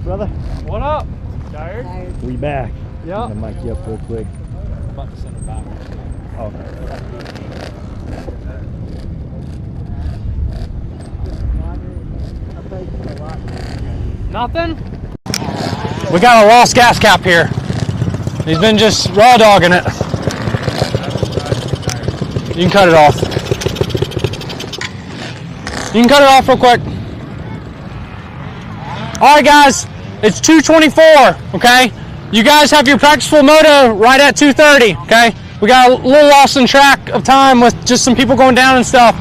[SPEAKER 2] up, brother?
[SPEAKER 1] What up? Tired?
[SPEAKER 2] We back.
[SPEAKER 1] Yep.
[SPEAKER 2] I'm gonna mic you up real quick.
[SPEAKER 1] I'm about to send it back.
[SPEAKER 2] Oh.
[SPEAKER 1] Nothing? We got a lost gas cap here. He's been just raw dogging it. You can cut it off. You can cut it off real quick. All right, guys, it's 2:24. Okay, you guys have your practice full moto right at 2:30. Okay, we got a little lost in track of time with just some people going down and stuff.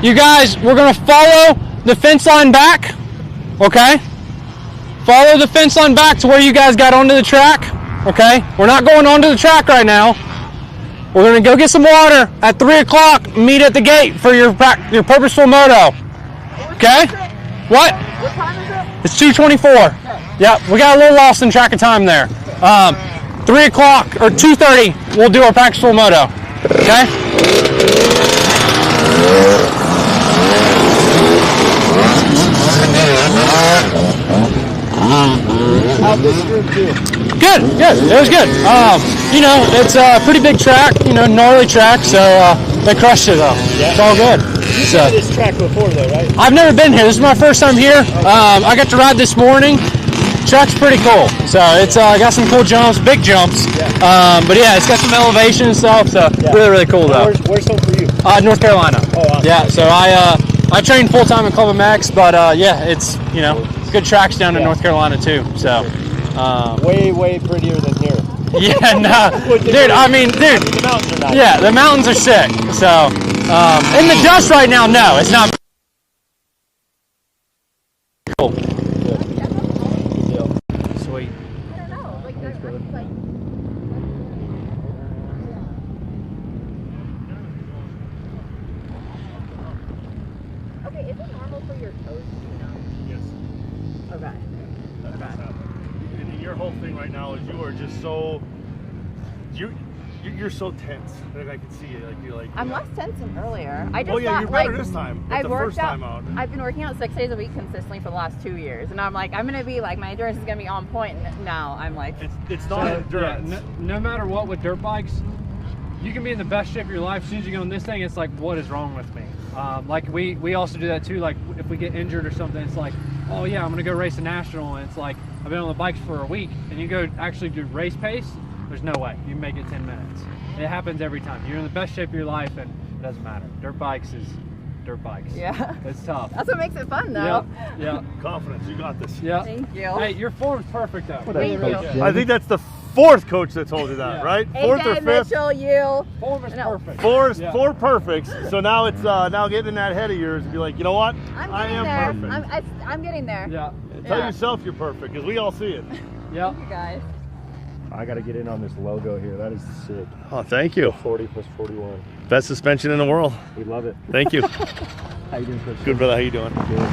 [SPEAKER 1] You guys, we're gonna follow the fence line back. Okay, follow the fence line back to where you guys got onto the track. Okay, we're not going onto the track right now. We're gonna go get some water at 3 o'clock. Meet at the gate for your purposeful moto. Okay? What?
[SPEAKER 6] What time is it?
[SPEAKER 1] It's 2:24. Yep, we got a little lost in track of time there. 3 o'clock or 2:30, we'll do our purposeful moto. Okay?
[SPEAKER 2] How'd this group do?
[SPEAKER 1] Good. It was good. You know, it's a pretty big track, you know, gnarly track, so they crushed it though. Yeah. It's all good.
[SPEAKER 2] You've been to this track before though, right?
[SPEAKER 1] I've never been here. This is my first time here. I got to ride this morning. Track's pretty cool. So it's got some cool jumps, big jumps. Yeah. But yeah, it's got some elevation and stuff. So really cool though.
[SPEAKER 2] Where's home for you?
[SPEAKER 1] North Carolina.
[SPEAKER 2] Oh, awesome.
[SPEAKER 1] Yeah. So I train full time at Club MX, but yeah, it's good tracks down in North Carolina too. So
[SPEAKER 2] way prettier than here.
[SPEAKER 1] Yeah, no, dude.
[SPEAKER 2] The mountains are nice.
[SPEAKER 1] Yeah, the mountains are sick. So in the dust right now, no, it's not. Cool. Sweet.
[SPEAKER 6] I don't know. Like, like. Okay, is it normal for your toes to be numb?
[SPEAKER 4] Yes.
[SPEAKER 6] Okay.
[SPEAKER 4] And your whole thing right now is you are just so you're so tense. Like I can see it. Like you're like.
[SPEAKER 6] I'm less tense than earlier. I just
[SPEAKER 4] Oh yeah,
[SPEAKER 6] thought,
[SPEAKER 4] you're better
[SPEAKER 6] like,
[SPEAKER 4] this time.
[SPEAKER 6] I've
[SPEAKER 4] The
[SPEAKER 6] worked
[SPEAKER 4] first time out.
[SPEAKER 6] I've been working out 6 days a week consistently for the last 2 years, and I'm like, I'm gonna be like, my endurance is gonna be on point. And now I'm like,
[SPEAKER 4] It's not endurance.
[SPEAKER 1] No matter what with dirt bikes, you can be in the best shape of your life. As soon as you get on this thing, it's like, what is wrong with me? Like we also do that too. Like if we get injured or something, it's like, oh yeah, I'm gonna go race a national, and it's like I've been on the bikes for a week, and you go actually do race pace. There's no way you make it 10 minutes. It happens every time. You're in the best shape of your life, and it doesn't matter. Dirt bikes is dirt bikes.
[SPEAKER 6] yeah.
[SPEAKER 1] It's tough.
[SPEAKER 6] That's what makes it fun, though.
[SPEAKER 1] Yeah.
[SPEAKER 4] Confidence. You got this.
[SPEAKER 1] Yeah.
[SPEAKER 6] Thank you.
[SPEAKER 1] Hey, your form's perfect though.
[SPEAKER 6] Thank you.
[SPEAKER 4] I think that's the fourth coach that told you that, right? Fourth or
[SPEAKER 6] AJ
[SPEAKER 4] fifth.
[SPEAKER 6] Mitchell, you.
[SPEAKER 1] Form is perfect.
[SPEAKER 4] Four perfects. So now it's now getting in that head of yours and be like, you know what? I am
[SPEAKER 6] there.
[SPEAKER 4] perfect.
[SPEAKER 6] I'm getting there.
[SPEAKER 1] Yeah.
[SPEAKER 4] Tell yourself you're perfect because we all see it.
[SPEAKER 1] Yeah.
[SPEAKER 6] Thank you guys.
[SPEAKER 2] I got to get in on this logo here. That is sick.
[SPEAKER 4] Oh, thank you.
[SPEAKER 2] 40 plus 41.
[SPEAKER 4] Best suspension in the world.
[SPEAKER 2] We love it.
[SPEAKER 4] Thank you.
[SPEAKER 2] How you doing, Chris?
[SPEAKER 4] Good, brother. How you doing?
[SPEAKER 2] Good.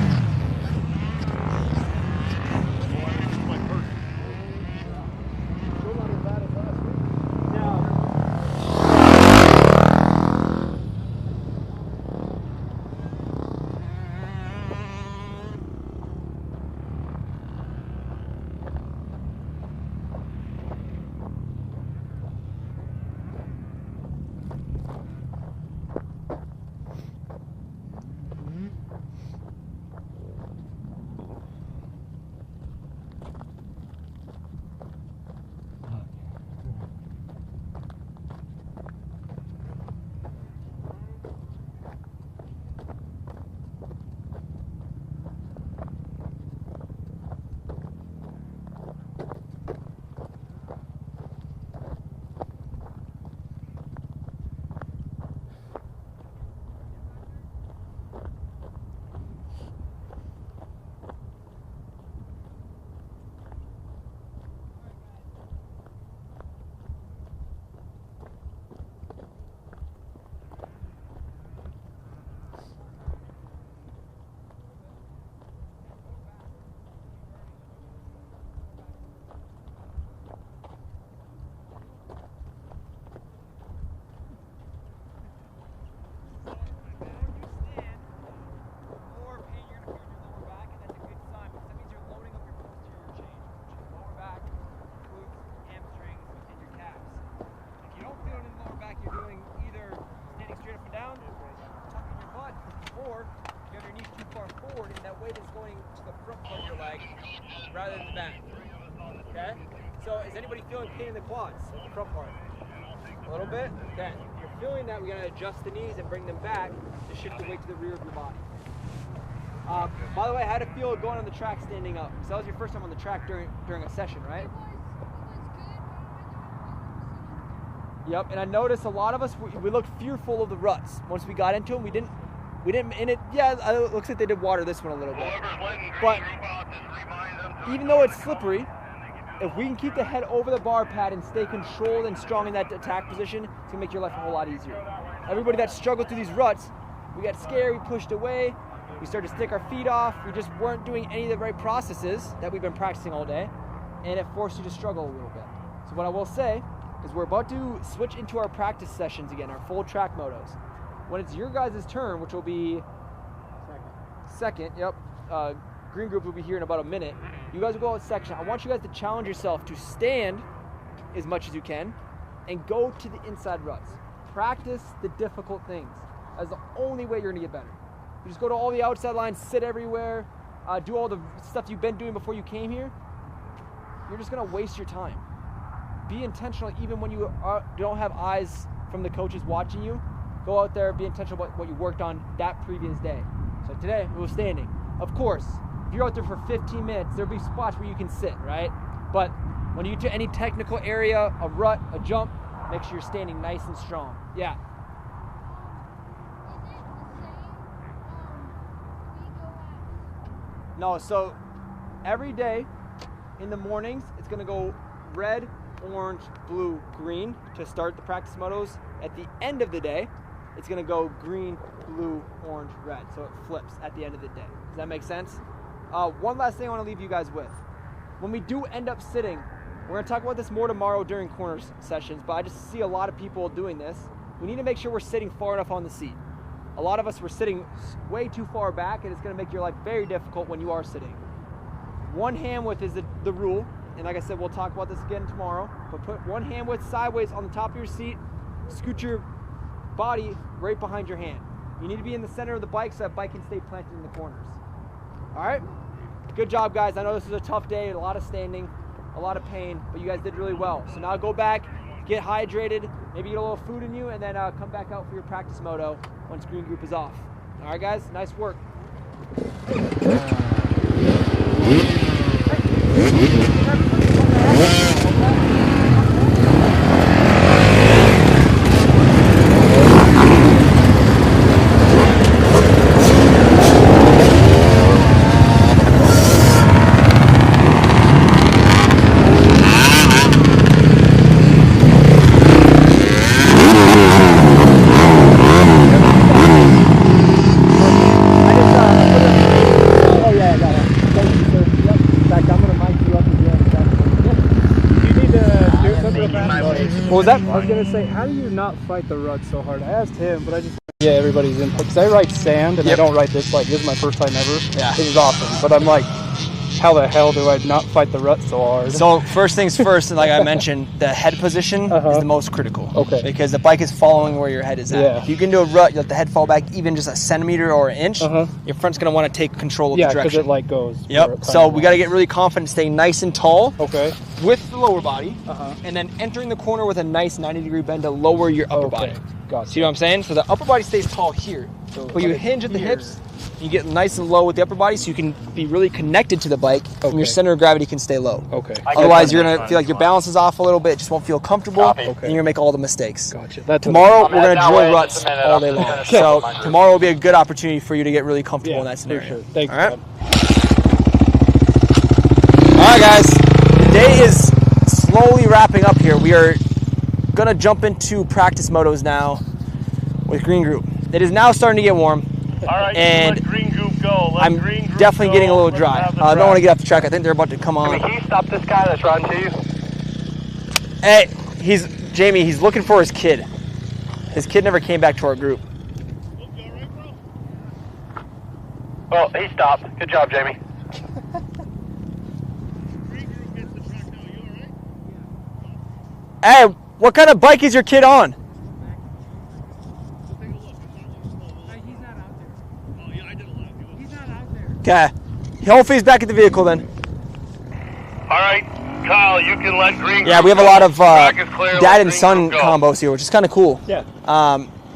[SPEAKER 5] going to the front part of your leg rather than the back. Okay? So is anybody feeling pain in the quads, the front part? A little bit? Okay. If you're feeling that, we gotta adjust the knees and bring them back to shift the weight to the rear of your body. By the way, how did it feel going on the track standing up? So that was your first time on the track during a session, right? Yep, and I noticed a lot of us, we looked fearful of the ruts. Once we got into them, we didn't, and it, yeah, it looks like they did water this one a little bit. But even though it's slippery, if we can keep the head over the bar pad and stay controlled and strong in that attack position, it's gonna make your life a whole lot easier. Everybody that struggled through these ruts, we got scared, we pushed away, we started to stick our feet off, we just weren't doing any of the right processes that we've been practicing all day, and it forced you to struggle a little bit. So what I will say is we're about to switch into our practice sessions again, our full track motos. When it's your guys' turn, which will be second, yep, green group will be here in about a minute. You guys will go out section. I want you guys to challenge yourself to stand as much as you can and go to the inside ruts. Practice the difficult things. That's the only way you're gonna get better. You just go to all the outside lines, sit everywhere, do all the stuff you've been doing before you came here. You're just gonna waste your time. Be intentional even when you don't have eyes from the coaches watching you. Go out there, be intentional about what you worked on that previous day. So today, we were standing. Of course, if you're out there for 15 minutes, there'll be spots where you can sit, right? But when you get to any technical area, a rut, a jump, make sure you're standing nice and strong. Yeah. No, so every day in the mornings, it's gonna go red, orange, blue, green to start the practice motos. At the end of the day, it's gonna go green, blue, orange, red. So it flips at the end of the day. Does that make sense? One last thing I wanna leave you guys with. When we do end up sitting, we're gonna talk about this more tomorrow during corners sessions, but I just see a lot of people doing this. We need to make sure we're sitting far enough on the seat. A lot of us were sitting way too far back, and it's gonna make your life very difficult when you are sitting. One hand width is the rule, and like I said, we'll talk about this again tomorrow, but put one hand width sideways on the top of your seat, scoot your body right behind your hand. You need to be in the center of the bike so that bike can stay planted in the corners. All right? Good job, guys. I know this was a tough day, a lot of standing, a lot of pain, but you guys did really well. So now go back, get hydrated, maybe get a little food in you, and then come back out for your practice moto once green group is off. All right, guys? Nice work. What was that?
[SPEAKER 2] I was gonna say, how do you not fight the ruts so hard? I asked him, but I just everybody's input because I write sand and I don't write this. Like, this is my first time ever.
[SPEAKER 5] Yeah,
[SPEAKER 2] this is awesome. But I'm like, how the hell do I not fight the ruts so hard?
[SPEAKER 5] So first things first, like I mentioned, the head position is the most critical.
[SPEAKER 2] Okay.
[SPEAKER 5] Because the bike is following where your head is at.
[SPEAKER 2] Yeah.
[SPEAKER 5] If you can do a rut, you let the head fall back even just a centimeter or an inch, your front's going to want to take control of the direction.
[SPEAKER 2] Yeah, because it like goes.
[SPEAKER 5] Yep. So we got to get really confident, staying nice and tall.
[SPEAKER 2] Okay.
[SPEAKER 5] With the lower body, and then entering the corner with a nice 90-degree bend to lower your upper body.
[SPEAKER 2] Gotcha.
[SPEAKER 5] See what I'm saying? So the upper body stays tall here, but you hinge at the hips. You get nice and low with the upper body, so you can be really connected to the bike, and your center of gravity can stay low.
[SPEAKER 2] Okay.
[SPEAKER 5] Otherwise, you're gonna feel like your balance is off a little bit. Just won't feel comfortable, and you're gonna make all the mistakes.
[SPEAKER 2] Gotcha.
[SPEAKER 5] Tomorrow we're gonna drill ruts all day long. So tomorrow will be a good opportunity for you to get really comfortable in that scenario.
[SPEAKER 2] Sure. Thanks.
[SPEAKER 5] All right. All right, guys. The day is slowly wrapping up here. We are gonna jump into practice motos now with Green Group. It is now starting to get warm.
[SPEAKER 3] All right,
[SPEAKER 5] and
[SPEAKER 3] let Green Group go.
[SPEAKER 5] I'm definitely getting a little dry. I don't want to get off the track. I think they're about to come on.
[SPEAKER 8] Can you stop this guy that's running to you?
[SPEAKER 5] Hey, Jamie, he's looking for his kid. His kid never came back to our group.
[SPEAKER 8] Well, he stopped. Good job, Jamie.
[SPEAKER 5] Hey, what kind of bike is your kid on?
[SPEAKER 6] He's not out there.
[SPEAKER 5] Okay. Hopefully he's back at the vehicle then.
[SPEAKER 8] All right, Kyle, you can let Green.
[SPEAKER 5] Yeah, we have a lot of
[SPEAKER 8] Track is clear, let
[SPEAKER 5] dad and
[SPEAKER 8] Green
[SPEAKER 5] son
[SPEAKER 8] Group go.
[SPEAKER 5] combos here, which is kind of cool.
[SPEAKER 7] Yeah.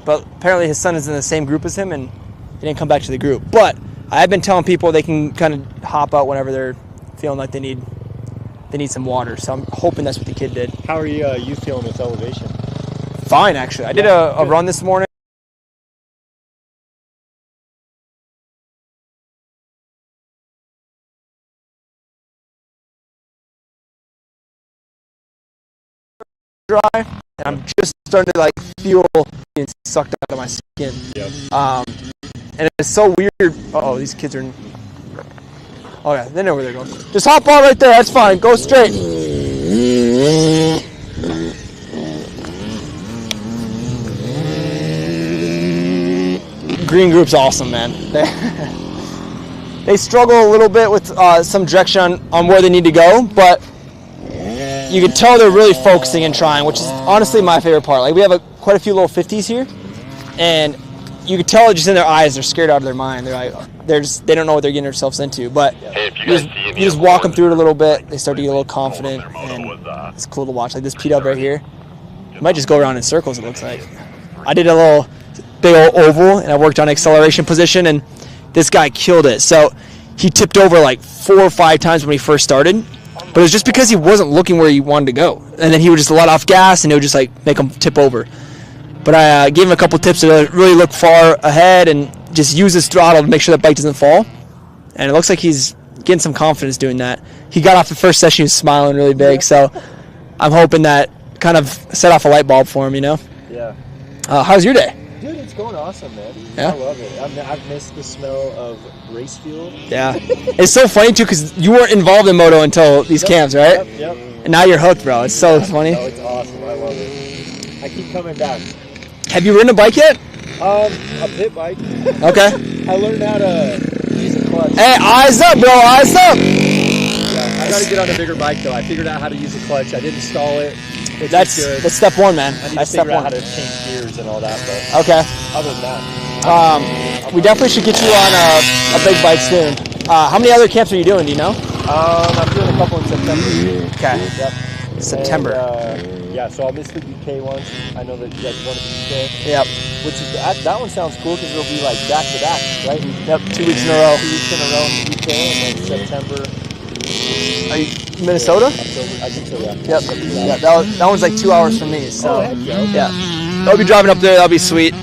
[SPEAKER 5] But apparently his son is in the same group as him, and he didn't come back to the group. But I've been telling people they can kind of hop out whenever they're feeling like they need some water. So I'm hoping that's what the kid did.
[SPEAKER 7] How are you feeling with elevation?
[SPEAKER 5] Fine, actually. I did a run this morning. Dry, and I'm just starting to like feel being sucked out of my skin.
[SPEAKER 7] Yep.
[SPEAKER 5] And it's so weird. Oh, these kids are. Oh yeah, they know where they're going. Just hop on right there. That's fine. Go straight. Green group's awesome, man. They struggle a little bit with some direction on where they need to go, but you can tell they're really focusing and trying, which is honestly my favorite part. Like we have quite a few little 50s here, and you can tell just in their eyes they're scared out of their mind. They're like they don't know what they're getting themselves into. But you just walk them through it a little bit. They start to get a little confident, and it's cool to watch. Like this P-Dub right here, you might just go around in circles. It looks like. I did a little big old oval, and I worked on acceleration position, and this guy killed it. So he tipped over like 4 or 5 times when he first started. But it was just because he wasn't looking where he wanted to go. And then he would just let off gas, and it would just like make him tip over. But I gave him a couple tips to really look far ahead and just use his throttle to make sure that bike doesn't fall. And it looks like he's getting some confidence doing that. He got off the first session, he was smiling really big. So I'm hoping that kind of set off a light bulb for him, you know?
[SPEAKER 7] Yeah.
[SPEAKER 5] How's your day?
[SPEAKER 7] Dude, it's going awesome, man.
[SPEAKER 5] Yeah?
[SPEAKER 7] I love it. I've missed the smell of race fuel.
[SPEAKER 5] Yeah. It's so funny, too, because you weren't involved in Moto until these camps, right?
[SPEAKER 7] Yep.
[SPEAKER 5] And now you're hooked, bro. It's so funny.
[SPEAKER 7] No, it's awesome. I love it. I keep coming back.
[SPEAKER 5] Have you ridden a bike yet?
[SPEAKER 7] A pit bike.
[SPEAKER 5] Okay.
[SPEAKER 7] I learned how to use a clutch.
[SPEAKER 5] Hey, eyes up, bro. Eyes up.
[SPEAKER 7] Yeah, I got to get on a bigger bike, though. I figured out how to use a clutch. I did install it.
[SPEAKER 5] That's step one, man.
[SPEAKER 7] I need
[SPEAKER 5] That's
[SPEAKER 7] to
[SPEAKER 5] step
[SPEAKER 7] figure out
[SPEAKER 5] one.
[SPEAKER 7] how to change gears and all that, but
[SPEAKER 5] Okay.
[SPEAKER 7] other than that.
[SPEAKER 5] We definitely should get you on a big bike soon. How many other camps are you doing? Do you know?
[SPEAKER 7] I'm doing a couple in September.
[SPEAKER 5] Okay.
[SPEAKER 7] Yep.
[SPEAKER 5] September.
[SPEAKER 7] And, yeah, so I'll miss the UK ones. I know that you guys want to the UK.
[SPEAKER 5] Yep.
[SPEAKER 7] Which is that one sounds cool because it'll be like back to back, right?
[SPEAKER 5] Yep. 2 weeks in a row.
[SPEAKER 7] 2 weeks in a row in the UK, and then September.
[SPEAKER 5] Are you Minnesota?
[SPEAKER 7] October, I think so, yeah.
[SPEAKER 5] Yep. Yeah. That one's like 2 hours from me. So
[SPEAKER 7] heck yeah. Okay.
[SPEAKER 5] yeah. I'll be driving up there. That'll be sweet.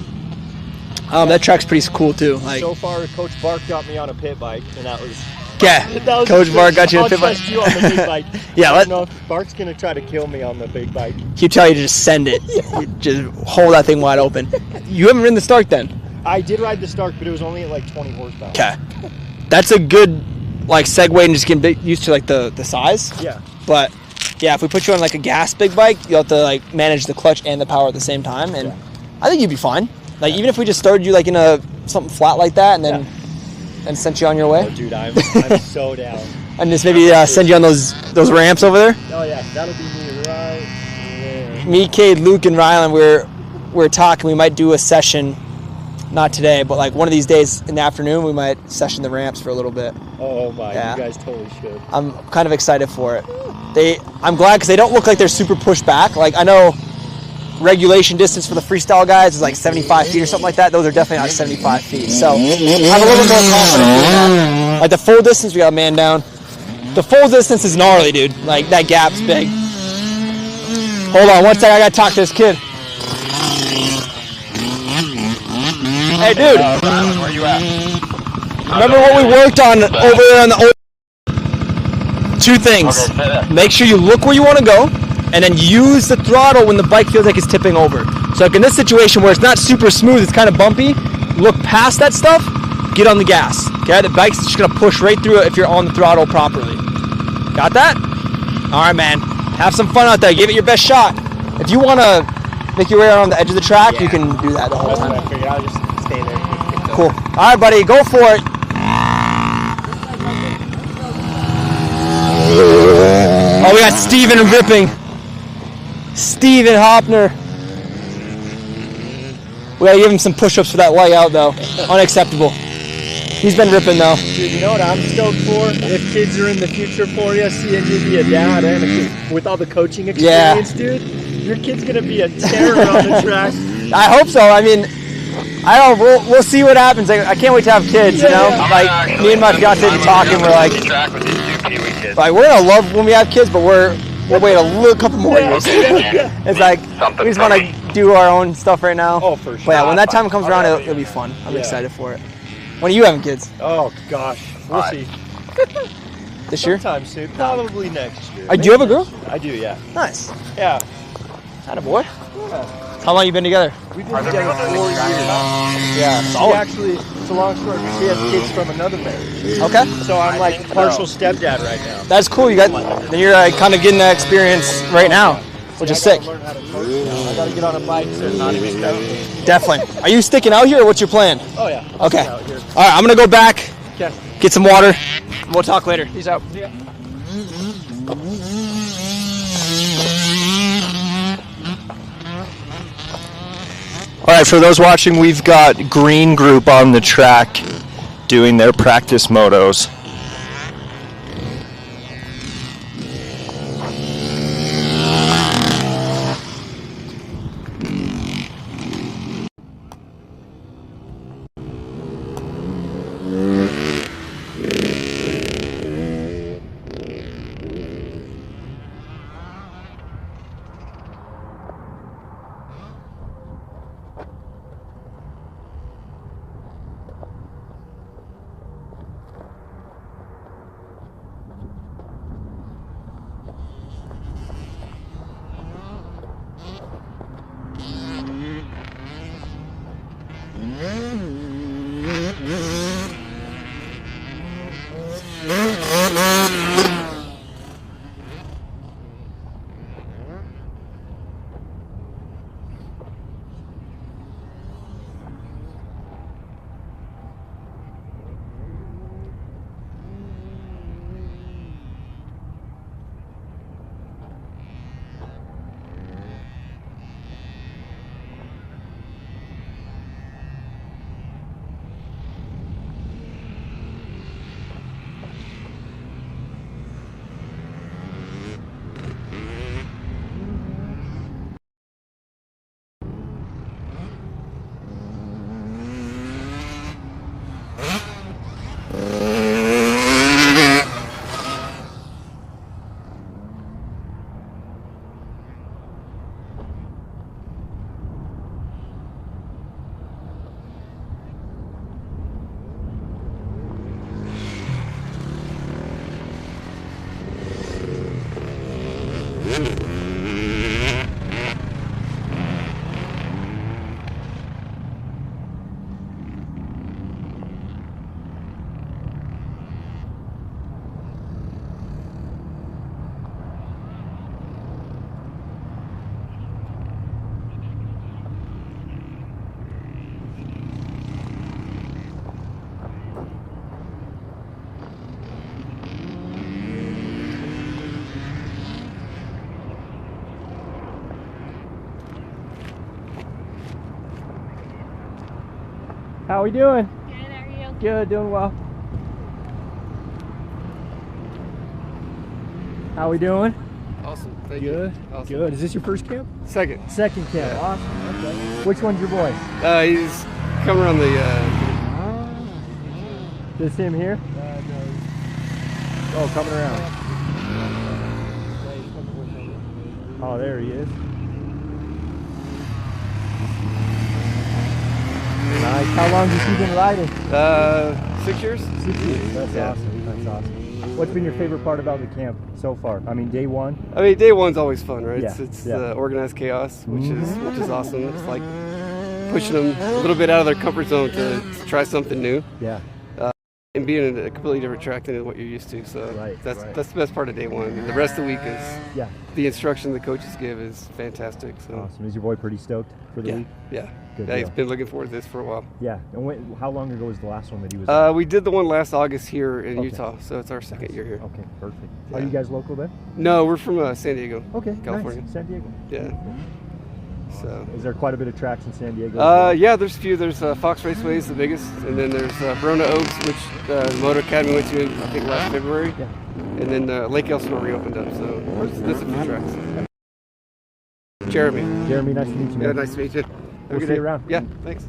[SPEAKER 5] That track's pretty cool too. Like
[SPEAKER 7] So far, Coach Bark got me on a pit bike, and that was.
[SPEAKER 5] yeah. Coach Bark got you on a pit bike.
[SPEAKER 7] I'll test you on the big bike.
[SPEAKER 5] Yeah.
[SPEAKER 7] I don't know if Bark's gonna try to kill me on the big bike.
[SPEAKER 5] He'll tell you to just send it. You just hold that thing wide open. You haven't ridden the Stark then?
[SPEAKER 7] I did ride the Stark, but it was only at like 20 horsepower.
[SPEAKER 5] Okay. That's a good like segue and just get used to like the size.
[SPEAKER 7] Yeah.
[SPEAKER 5] But yeah, if we put you on like a gas big bike, you'll have to like manage the clutch and the power at the same time, and I think you'd be fine. Like even if we just started you like in something flat like that, and then and sent you on your way.
[SPEAKER 7] Oh, dude, I'm so down.
[SPEAKER 5] And just maybe send you on those ramps over there.
[SPEAKER 7] Oh yeah, that'll be me right there.
[SPEAKER 5] Me, Cade, Luke, and Rylan, we're talking. We might do a session, not today, but like one of these days in the afternoon, we might session the ramps for a little bit.
[SPEAKER 7] Oh my,
[SPEAKER 5] Yeah.
[SPEAKER 7] you guys totally should.
[SPEAKER 5] I'm kind of excited for it. I'm glad because they don't look like they're super pushed back. Like I know regulation distance for the freestyle guys is like 75 feet or something like that. Those are definitely not 75 feet. So I'm a little bit more confident doing that. Like the full distance, we got a man down. The full distance is gnarly, dude. Like that gap's big. Hold on one second, I gotta talk to this kid. Hey, dude.
[SPEAKER 8] Where you at?
[SPEAKER 5] Remember what we worked on over there on the 2 things. Make sure you look where you want to go, and then use the throttle when the bike feels like it's tipping over. So like in this situation where it's not super smooth, it's kind of bumpy, look past that stuff, get on the gas. Okay, the bike's just gonna push right through it if you're on the throttle properly. Got that? All right, man. Have some fun out there. Give it your best shot. If you want to make your way around the edge of the track, you can do that the whole
[SPEAKER 7] That's what
[SPEAKER 5] time.
[SPEAKER 7] I figured. I'll just stay there.
[SPEAKER 5] Cool. All right, buddy. Go for it. Oh, we got Steven ripping. Steven Hopner. We gotta give him some push-ups for that leg out, though. Unacceptable. He's been ripping though.
[SPEAKER 2] Dude, you know what I'm stoked for? If kids are in the future for you, seeing you be a dad and a kid, with all the coaching experience, dude, your kid's gonna be a terror on the track.
[SPEAKER 5] I hope so. I mean, I don't know. We'll see what happens. I can't wait to have kids. You know, like me and my fiance been talking. We're like we're gonna love when we have kids, but we'll wait a couple more years. It's like we just want to do our own stuff right now.
[SPEAKER 2] Oh, for sure.
[SPEAKER 5] But yeah, when that time comes around, it'll be fun. I'm excited for it. When are you having kids?
[SPEAKER 2] Oh gosh, we'll see.
[SPEAKER 5] This year?
[SPEAKER 2] Sometime soon, probably next year.
[SPEAKER 5] Do you have a girl?
[SPEAKER 2] I do, yeah.
[SPEAKER 5] Nice.
[SPEAKER 2] Yeah.
[SPEAKER 5] Had a boy.
[SPEAKER 2] Yeah.
[SPEAKER 5] How long you been together?
[SPEAKER 2] We've been together 4 years.
[SPEAKER 5] Yeah.
[SPEAKER 2] She actually, it's a long story. She has kids from another marriage.
[SPEAKER 5] Okay.
[SPEAKER 2] So I'm like partial stepdad right now.
[SPEAKER 5] That's cool. Then you're kind of getting that experience right now, which is sick.
[SPEAKER 2] I gotta learn how to coach now. I gotta get on a bike so not even step.
[SPEAKER 5] Definitely. Are you sticking out here, or what's your plan?
[SPEAKER 2] Oh yeah.
[SPEAKER 5] Okay. All right. I'm gonna go back.
[SPEAKER 2] Okay.
[SPEAKER 5] Get some water. We'll talk later. Peace out.
[SPEAKER 2] Yeah.
[SPEAKER 10] All right, for those watching, we've got Green Group on the track doing their practice motos.
[SPEAKER 2] How we doing?
[SPEAKER 6] Good, how are you?
[SPEAKER 2] Good, doing well. How we doing?
[SPEAKER 11] Awesome. Thank
[SPEAKER 2] Good.
[SPEAKER 11] you. Awesome.
[SPEAKER 2] Good. Is this your first camp?
[SPEAKER 11] Second.
[SPEAKER 2] Second camp.
[SPEAKER 11] Yeah.
[SPEAKER 2] Awesome. Okay. Which one's your boy?
[SPEAKER 11] He's coming around the.
[SPEAKER 2] This him here? Oh, coming around. Oh, there he is. Nice. How long have you been riding?
[SPEAKER 11] 6 years.
[SPEAKER 2] 6 years. That's awesome. That's awesome. What's been your favorite part about the camp so far? I mean, day one.
[SPEAKER 11] I mean, day one's always fun, right?
[SPEAKER 2] Yeah.
[SPEAKER 11] It's organized chaos, which is awesome. It's like pushing them a little bit out of their comfort zone to try something new.
[SPEAKER 2] Yeah.
[SPEAKER 11] And being in a completely different track than what you're used to. So that's the best part of day one. And the rest of the week is the instruction the coaches give is fantastic. So
[SPEAKER 2] awesome. Is your boy pretty stoked for the week?
[SPEAKER 11] Yeah.
[SPEAKER 2] Good
[SPEAKER 11] Yeah,
[SPEAKER 2] deal.
[SPEAKER 11] he's been looking forward to this for a while.
[SPEAKER 2] Yeah. And how long ago was the last one that he was on?
[SPEAKER 11] We did the one last August here in Utah, so it's our second year here.
[SPEAKER 2] Okay, perfect.
[SPEAKER 11] Yeah.
[SPEAKER 2] Are you guys local then?
[SPEAKER 11] No, we're from San Diego.
[SPEAKER 2] Okay,
[SPEAKER 11] California.
[SPEAKER 2] nice. San Diego.
[SPEAKER 11] Yeah. So.
[SPEAKER 12] Is there quite a bit of tracks in San Diego?
[SPEAKER 11] Yeah, there's a few. There's Fox Raceway is the biggest, and then there's Verona Oaks, which the Moto Academy went to, I think, last February. Yeah. And then Lake Elsinore reopened up, so there's a few tracks. Jeremy.
[SPEAKER 12] Jeremy, nice to meet you, man.
[SPEAKER 11] Yeah, nice to meet you.
[SPEAKER 12] We'll see you around.
[SPEAKER 11] Yeah, thanks.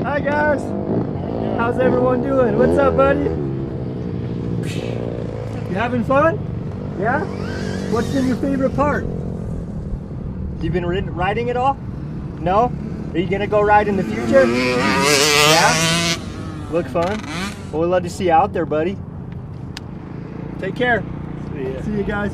[SPEAKER 12] Hi guys, how's everyone doing? What's up, buddy? You having fun? Yeah? What's been your favorite part? You been riding it all? No? Are you gonna go ride in the future? Yeah? Look fun? Well, we'd love to see you out there, buddy. Take care. See you guys.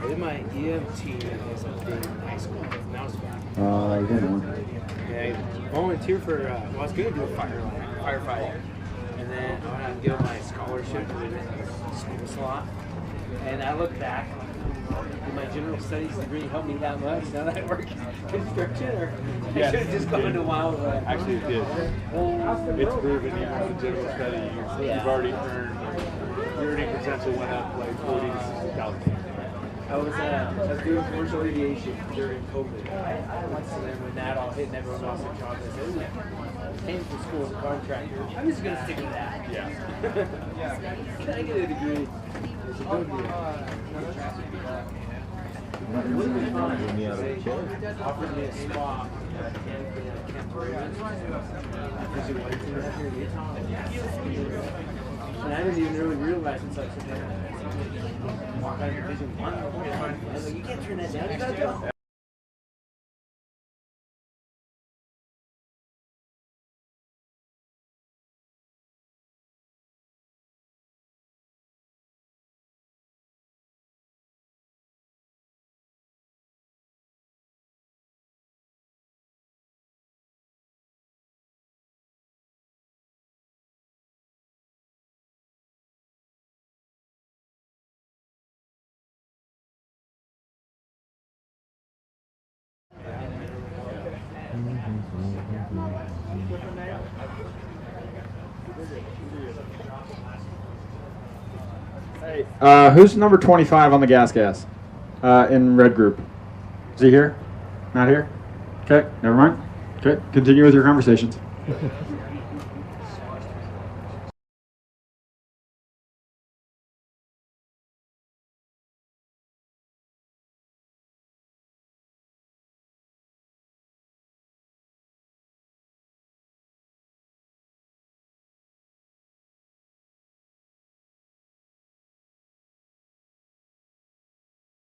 [SPEAKER 13] I did my EMT in high school. Now it's back.
[SPEAKER 9] You didn't.
[SPEAKER 13] Yeah, I volunteered for, well, I was going to do a firefighting. And then I went out and get my scholarship to the school slot. And I look back, did my general studies degree help me that much now that I work construction? Or I should have just gone to wildlife?
[SPEAKER 14] Actually, it did. It's proven even with the general study, you've already earned, your earning potential went up like 40 to 60,000.
[SPEAKER 13] I was doing commercial aviation during COVID. So then when that all hit and everyone lost their jobs, I said, ooh, came to school as a contractor. I'm just going to stick with that.
[SPEAKER 14] Yeah.
[SPEAKER 13] Can I get a degree? It's a good deal. It would have been fun. They offered me a spot at Camp Ravens. And I didn't even really realize until I took that. Walk out of Division 1. I was like, you can't turn that down. You gotta go.
[SPEAKER 9] Hey, who's number 25 on the gas in red group? Is he here? Not here? Okay, never mind. Okay, continue with your conversations.